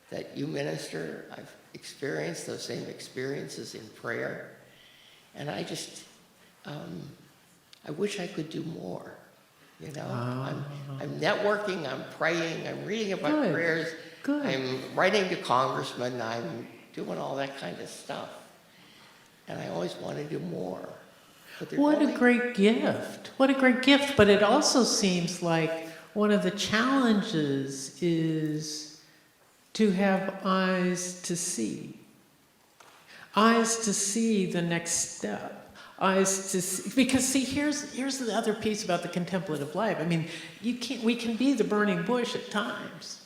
that you minister. I've experienced those same experiences in prayer. And I just, I wish I could do more. You know, I'm networking, I'm praying, I'm reading about Good. prayers, Good. I'm writing to congressmen, I'm doing all that kind of stuff. And I always want to do more. But there's What a only- great gift. What a great gift. But it also seems like one of the challenges is to have eyes to see. eyes to see the next step, eyes to see, because see, here's the other piece about the contemplative life. I mean, we can be the burning bush at times,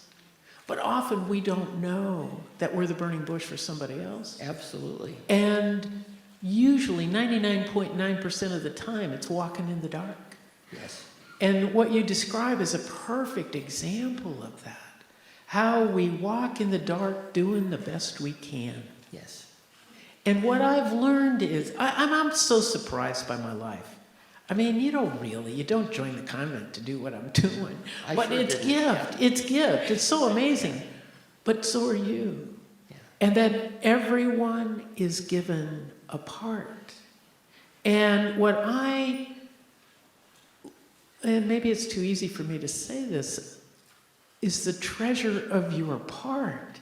but often we don't know that we're the burning bush for somebody else. Absolutely. And usually 99.9% of the time it's walking in the dark. Yes. And what you describe is a perfect example of that. How we walk in the dark doing the best we can. Yes. And what I've learned is, I'm so surprised by my life. I mean, you don't join the convent to do what I'm doing. But sure it's didn't, gift, yeah. it's gift, it's so amazing. But so are you. Yeah. And that everyone is given a part. And and maybe it's too easy for me to say this, is the treasure of your part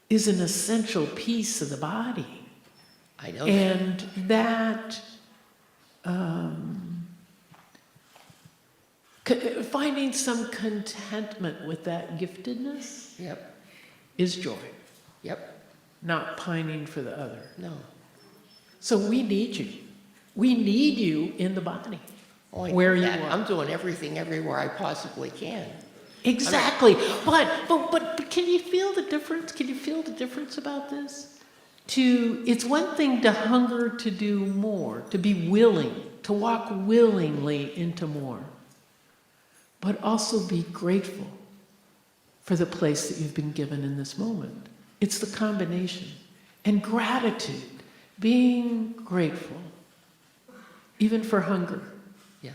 is an essential piece of the body. I know. And that, finding some contentment with that giftedness Yep. is joy, Yep. not pining for the other. No. So we need you. We need you in the body, Oh, I where know you that. are. I'm doing everything everywhere I possibly can. Exactly. But can you feel the difference? Can you feel the difference about this? It's one thing to hunger to do more, to be willing, to walk willingly into more, but also be grateful for the place that you've been given in this moment. It's the combination. And gratitude, being grateful, even for hunger, Yep.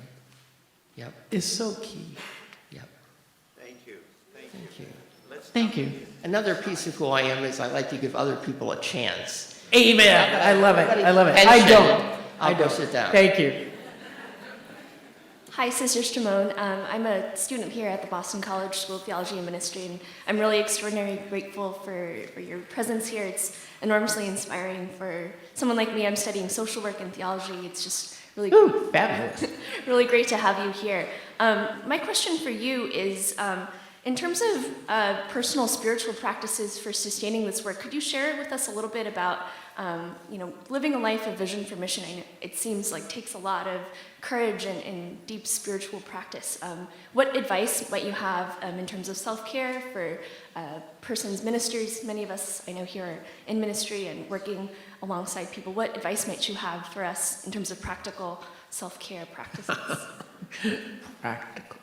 Yep. is so key. Yep. Thank you. Thank you. Thank you. Another piece of who I am is I like to give other people a chance. Amen. I love it. I love it. I Mention, don't. I'll go sit down. Thank you. Hi, Sister Simone. I'm a student here at the Boston College School of Theology and Ministry, and I'm really extraordinarily grateful for your presence here. It's enormously inspiring for someone like me. I'm studying social work and theology. It's just really, Ooh, fabulous. really great to have you here. My question for you is, in terms of personal spiritual practices for sustaining this work, could you share with us a little bit about living a life of vision for mission? I know it seems like takes a lot of courage and deep spiritual practice. What advice might you have in terms of self-care for persons, ministers? Many of us I know here are in ministry and working alongside people. What advice might you have for us in terms of practical self-care practices? Practical.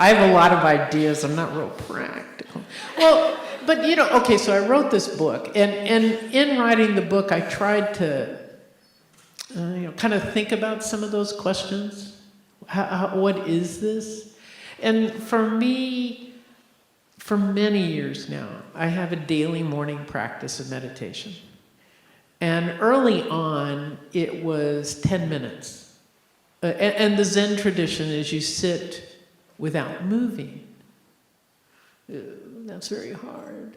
I have a lot of ideas. I'm not real practical. Well, but okay, so I wrote this book, and in writing the book, I tried to, kind of think about some of those questions. What is this? And for me, for many years now, I have a daily morning practice of meditation. And early on, it was 10 minutes. And the Zen tradition is you sit without moving. That's very hard.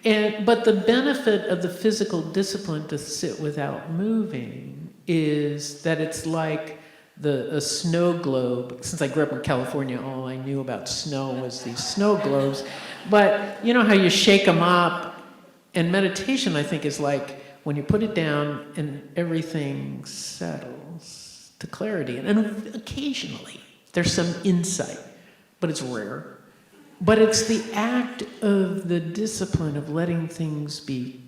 But the benefit of the physical discipline to sit without moving is that it's like a snow globe. Since I grew up in California, all I knew about snow was these snow globes. But you know how you shake them up? And meditation, I think, is like when you put it down and everything settles to clarity. And occasionally there's some insight, but it's rare. But it's the act of the discipline of letting things be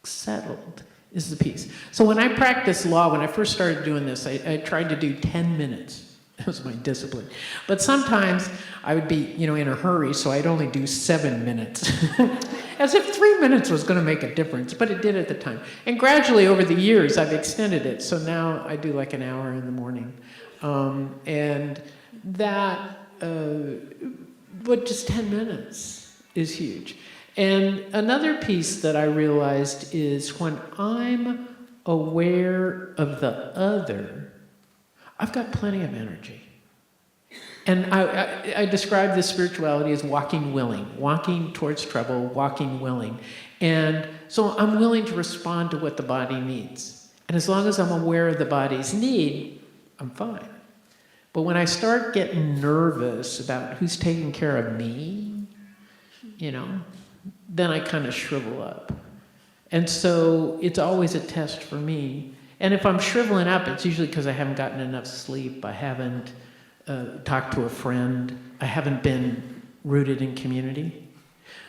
settled is the piece. So when I practiced law, when I first started doing this, I tried to do 10 minutes. That was my discipline. But sometimes I would be, in a hurry, so I'd only do 7 minutes. As if 3 minutes was going to make a difference, but it did at the time. And gradually over the years, I've extended it. So now I do like an hour in the morning. And that... but just 10 minutes is huge. And another piece that I realized is when I'm aware of the other, I've got plenty of energy. And I describe this spirituality as walking willing, walking towards trouble, walking willing. And so I'm willing to respond to what the body needs. And as long as I'm aware of the body's need, I'm fine. But when I start getting nervous about who's taking care of me, then I kind of shrivel up. And so it's always a test for me. And if I'm shriveling up, it's usually because I haven't gotten enough sleep, I haven't talked to a friend, I haven't been rooted in community.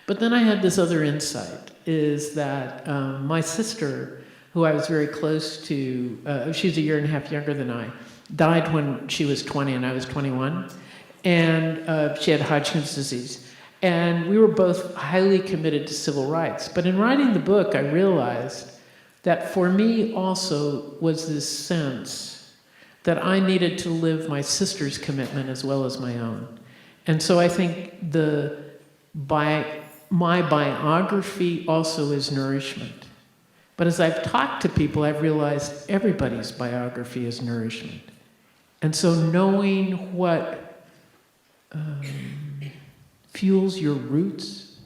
But then I had this other insight, is that my sister, who I was very close to, she's a year and a half younger than I, died when she was 20 and I was 21. And she had Hodgkin's disease. And we were both highly committed to civil rights. But in writing the book, I realized that for me also was this sense that I needed to live my sister's commitment as well as my own. And so I think my biography also is nourishment. But as I've talked to people, I've realized everybody's biography is nourishment. And so knowing what fuels your roots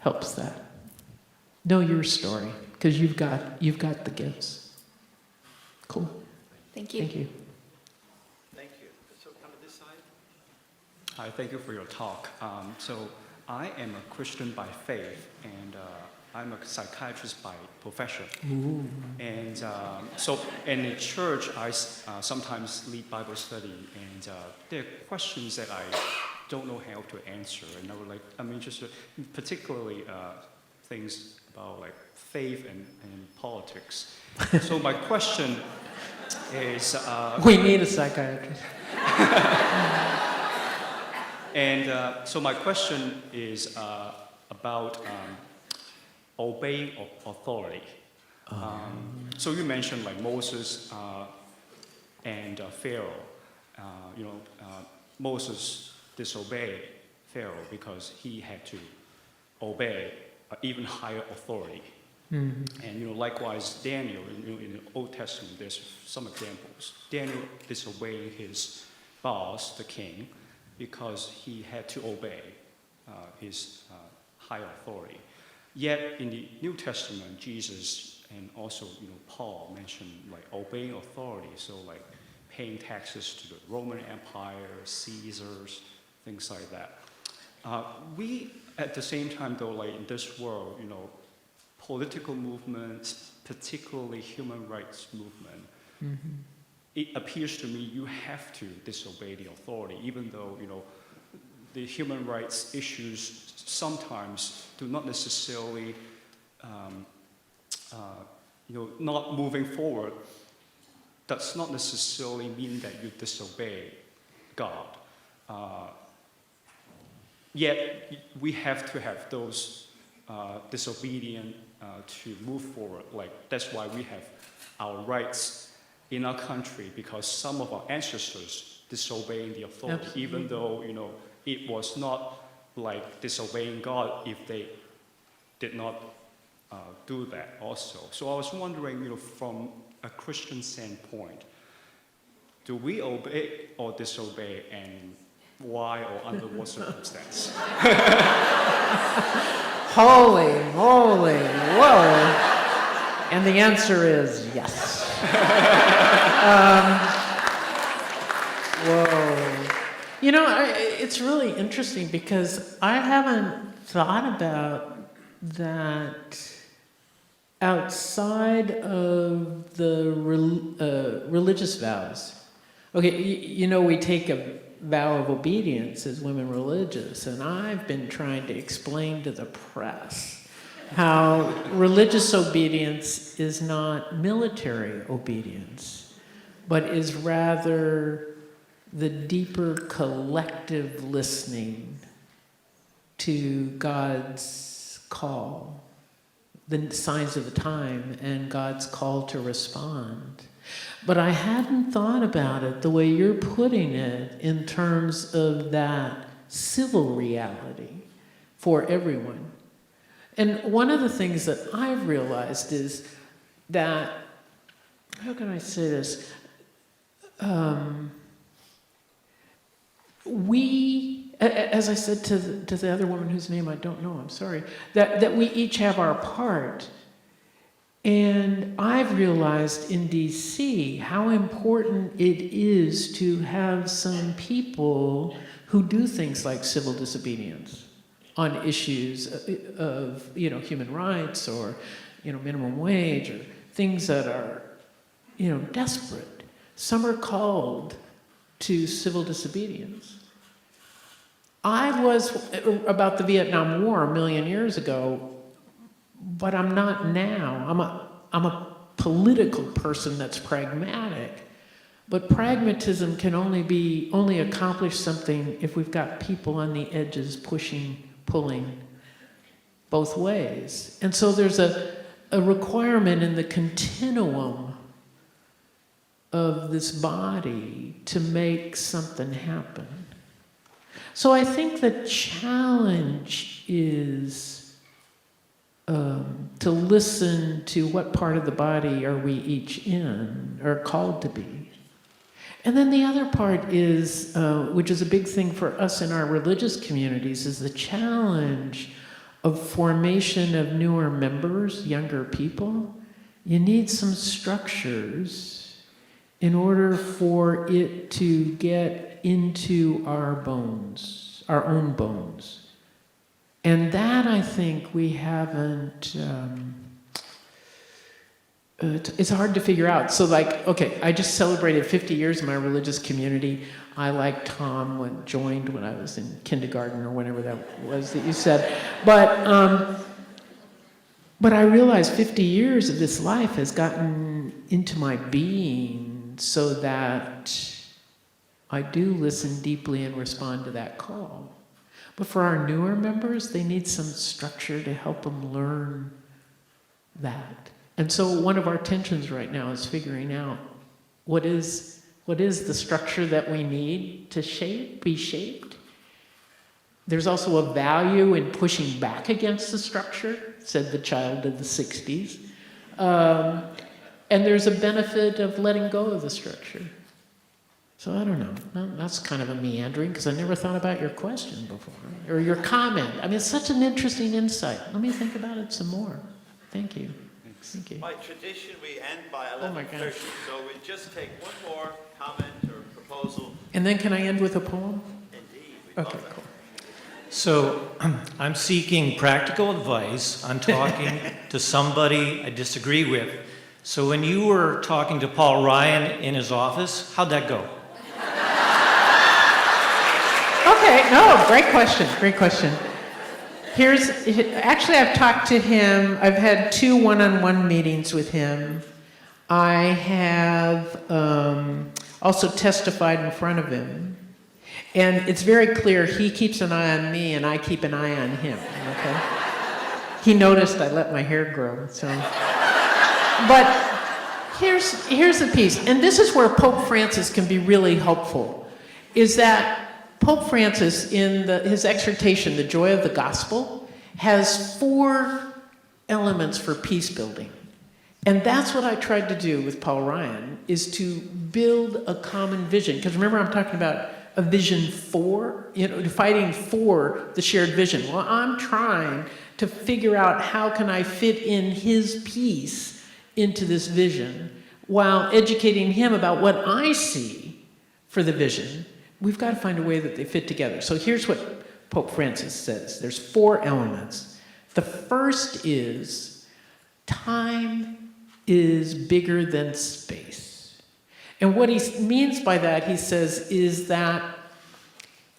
helps that. Know your story, because you've got the gifts. Cool. Thank you. Thank you. Thank you. So come to this side. Hi, thank you for your talk. So I am a Christian by faith, and I'm a psychiatrist by profession. Ooh. And so in the church, I sometimes lead Bible study, and there are questions that I don't know how to answer, and I'm interested, particularly things about like faith and politics. So my question is, We need a psychiatrist. and so my question is about obeying authority. So you mentioned like Moses and Pharaoh. Moses disobeyed Pharaoh because he had to obey even higher authority. Mm-hmm. And likewise Daniel, in the Old Testament, there's some examples. Daniel disobeying his boss, the king, because he had to obey his higher authority. Yet in the New Testament, Jesus and also Paul mentioned like obeying authority, so like paying taxes to the Roman Empire, Caesars, things like that. We at the same time though, like in this world, political movements, particularly human rights movement, Mm-hmm. it appears to me you have to disobey the authority, even though the human rights issues sometimes do not necessarily, not moving forward does not necessarily mean that you disobey God. Yet we have to have those disobedient to move forward. Like that's why we have our rights in our country, because some of our ancestors disobeying the authority, Absolutely. even though it was not like disobeying God if they did not do that also. So I was wondering, from a Christian standpoint, do we obey or disobey, and why or under what circumstance? Holy moly, whoa. And the answer is yes. Whoa. It's really interesting because I haven't thought about that outside of the religious vows. Okay, we take a vow of obedience as women religious, and I've been trying to explain to the press how religious obedience is not military obedience, but is rather the deeper collective listening to God's call, the signs of the time, and God's call to respond. But I hadn't thought about it the way you're putting it in terms of that civil reality for everyone. And one of the things that I've realized is that, how can I say this? We, as I said to the other woman whose name I don't know, I'm sorry, that we each have our part. And I've realized in DC how important it is to have some people who do things like civil disobedience on issues of human rights or minimum wage or things that are, desperate. Some are called to civil disobedience. I was about the Vietnam War a million years ago, but I'm not now. I'm a political person that's pragmatic. But pragmatism can only accomplish something if we've got people on the edges pushing, pulling both ways. And so there's a requirement in the continuum of this body to make something happen. So I think the challenge is to listen to what part of the body are we each in, or called to be. And then the other part is, which is a big thing for us in our religious communities, is the challenge of formation of newer members, younger people. You need some structures in order for it to get into our bones, our own bones. And that, I think, we haven't, it's hard to figure out. So okay, I just celebrated 50 years in my religious community. I, like Tom, joined when I was in kindergarten or whenever that was that you said. But I realized 50 years of this life has gotten into my being so that I do listen deeply and respond to that call. But for our newer members, they need some structure to help them learn that. And so one of our tensions right now is figuring out what is the structure that we need to be shaped. There's also a value in pushing back against the structure, said the child of the 60s. And there's a benefit of letting go of the structure. So I don't know. That's kind of a meandering, because I never thought about your question before, or your comment. I mean, it's such an interesting insight. Let me think about it some more. Thank you. Thank you. By tradition, we end by Oh my 11:30, gosh. so we'll just take one more comment or proposal. And then can I end with a poem? Indeed, we'd Okay, love that. cool. So I'm seeking practical advice on talking to somebody I disagree with. So when you were talking to Paul Ryan in his office, how'd that go? Okay, no, great question. Actually, I've talked to him, I've had 2 one-on-one meetings with him. I have also testified in front of him. And it's very clear he keeps an eye on me and I keep an eye on him, okay? He noticed I let my hair grow, so. But here's the piece, and this is where Pope Francis can be really helpful, is that Pope Francis, in his exhortation, The Joy of the Gospel, has 4 elements for peace building. And that's what I tried to do with Paul Ryan, is to build a common vision. Because remember, I'm talking about a vision for, fighting for the shared vision. Well, I'm trying to figure out how can I fit in his piece into this vision while educating him about what I see for the vision. We've got to find a way that they fit together. So here's what Pope Francis says. There's 4 elements. The first is time is bigger than space. And what he means by that, he says, is that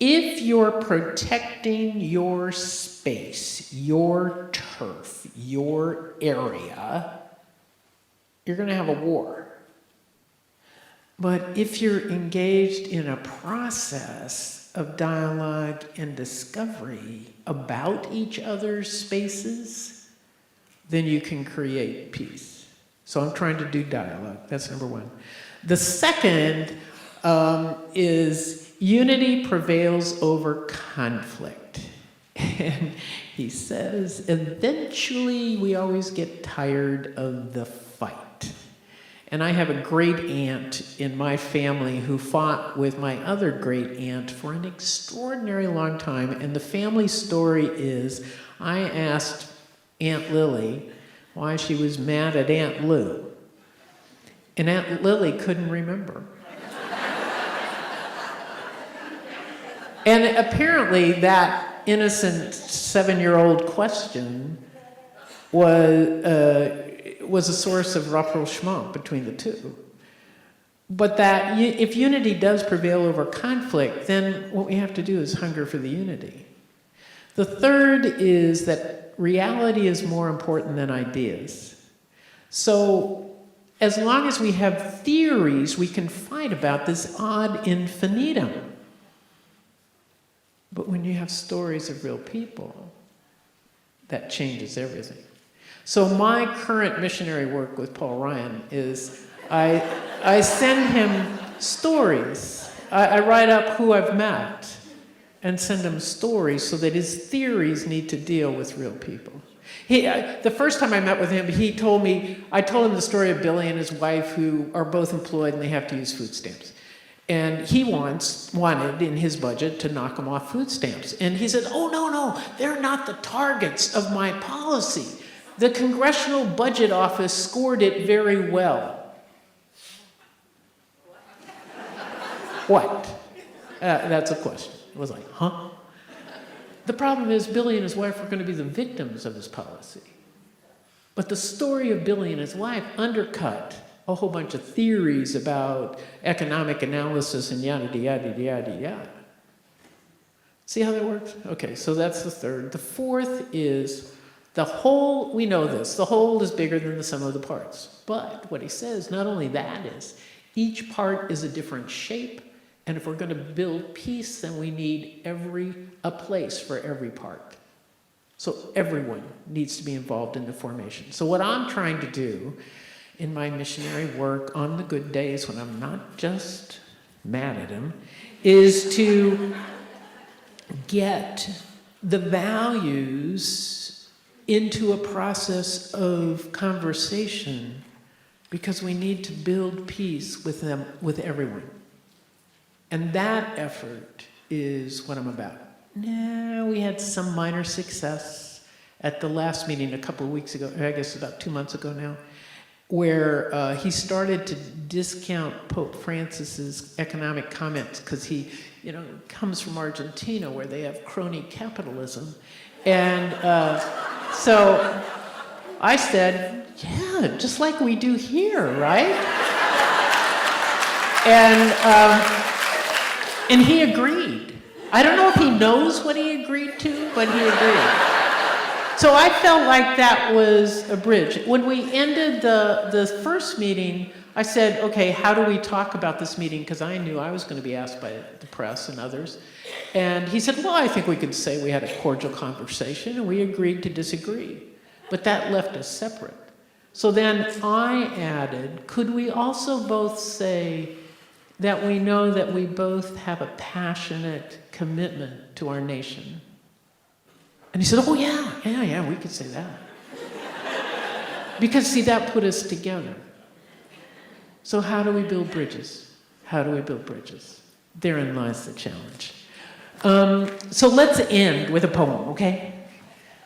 if you're protecting your space, your turf, your area, you're going to have a war. But if you're engaged in a process of dialogue and discovery about each other's spaces, then you can create peace. So I'm trying to do dialogue. That's number 1. The second is unity prevails over conflict. And he says, eventually we always get tired of the fight. And I have a great aunt in my family who fought with my other great aunt for an extraordinary long time. And the family story is, I asked Aunt Lily why she was mad at Aunt Lou. And Aunt Lily couldn't remember. And apparently that innocent 7-year-old question was a source of rapprochement between the two. But that if unity does prevail over conflict, then what we have to do is hunger for the unity. The third is that reality is more important than ideas. So as long as we have theories, we can fight about this ad infinitum. But when you have stories of real people, that changes everything. So my current missionary work with Paul Ryan is I send him stories. I write up who I've met and send him stories so that his theories need to deal with real people. The first time I met with him, I told him the story of Billy and his wife who are both employed and they have to use food stamps. And he wanted in his budget to knock them off food stamps. And he said, oh, no, they're not the targets of my policy. The Congressional Budget Office scored it very well. What? That's a question. It was like, huh? The problem is Billy and his wife are going to be the victims of his policy. But the story of Billy and his wife undercut a whole bunch of theories about economic analysis and yada, yada, yada, yada. See how that works? Okay, so that's the third. The fourth is the whole, we know this, the whole is bigger than the sum of the parts. But what he says, not only that is, each part is a different shape, and if we're going to build peace, then we need a place for every part. So everyone needs to be involved in the formation. So what I'm trying to do in my missionary work on the good days when I'm not just mad at him, is to get the values into a process of conversation because we need to build peace with them, with everyone. And that effort is what I'm about. Now, we had some minor success at the last meeting a couple of weeks ago, I guess about 2 months ago now, where he started to discount Pope Francis's economic comments because he, comes from Argentina where they have crony capitalism. And so I said, yeah, just like we do here, right? And he agreed. I don't know if he knows what he agreed to, but he agreed. So I felt like that was a bridge. When we ended the first meeting, I said, okay, how do we talk about this meeting? Because I knew I was going to be asked by the press and others. And he said, well, I think we could say we had a cordial conversation and we agreed to disagree. But that left us separate. So then I added, could we also both say that we know that we both have a passionate commitment to our nation? And he said, oh, yeah, we could say that. Because, see, that put us together. So how do we build bridges? How do we build bridges? Therein lies the challenge. So let's end with a poem, okay?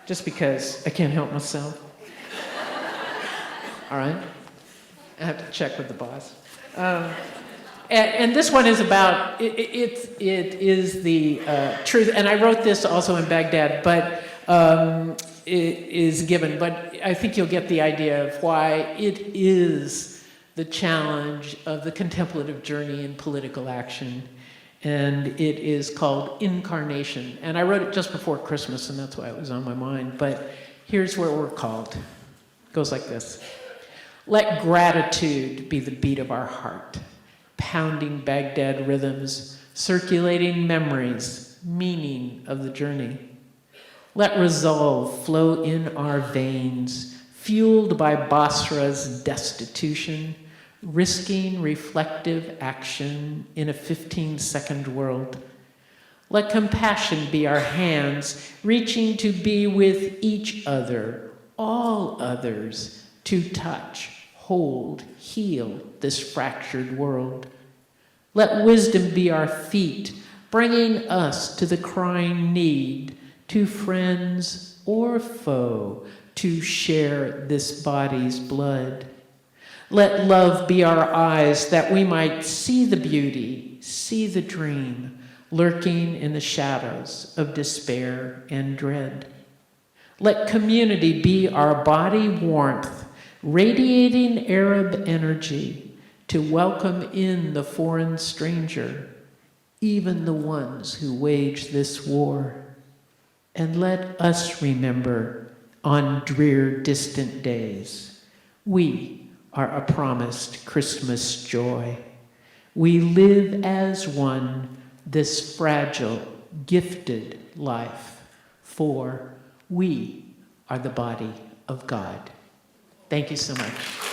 Just because I can't help myself. All right? I have to check with the boss. And this one is about, it is the truth, and I wrote this also in Baghdad, but it is given, but I think you'll get the idea of why it is the challenge of the contemplative journey in political action, and it is called Incarnation. And I wrote it just before Christmas, and that's why it was on my mind, but here's where we're called. It goes like this. Let gratitude be the beat of our heart, pounding Baghdad rhythms, circulating memories, meaning of the journey. Let resolve flow in our veins, fueled by Basra's destitution, risking reflective action in a 15-second world. Let compassion be our hands, reaching to be with each other, all others, to touch, hold, heal this fractured world. Let wisdom be our feet, bringing us to the crying need, to friends or foe, to share this body's blood. Let love be our eyes, that we might see the beauty, see the dream, lurking in the shadows of despair and dread. Let community be our body warmth, radiating Arab energy to welcome in the foreign stranger, even the ones who wage this war. And let us remember on drear, distant days, we are a promised Christmas joy. We live as one this fragile, gifted life, for we are the body of God. Thank you so much.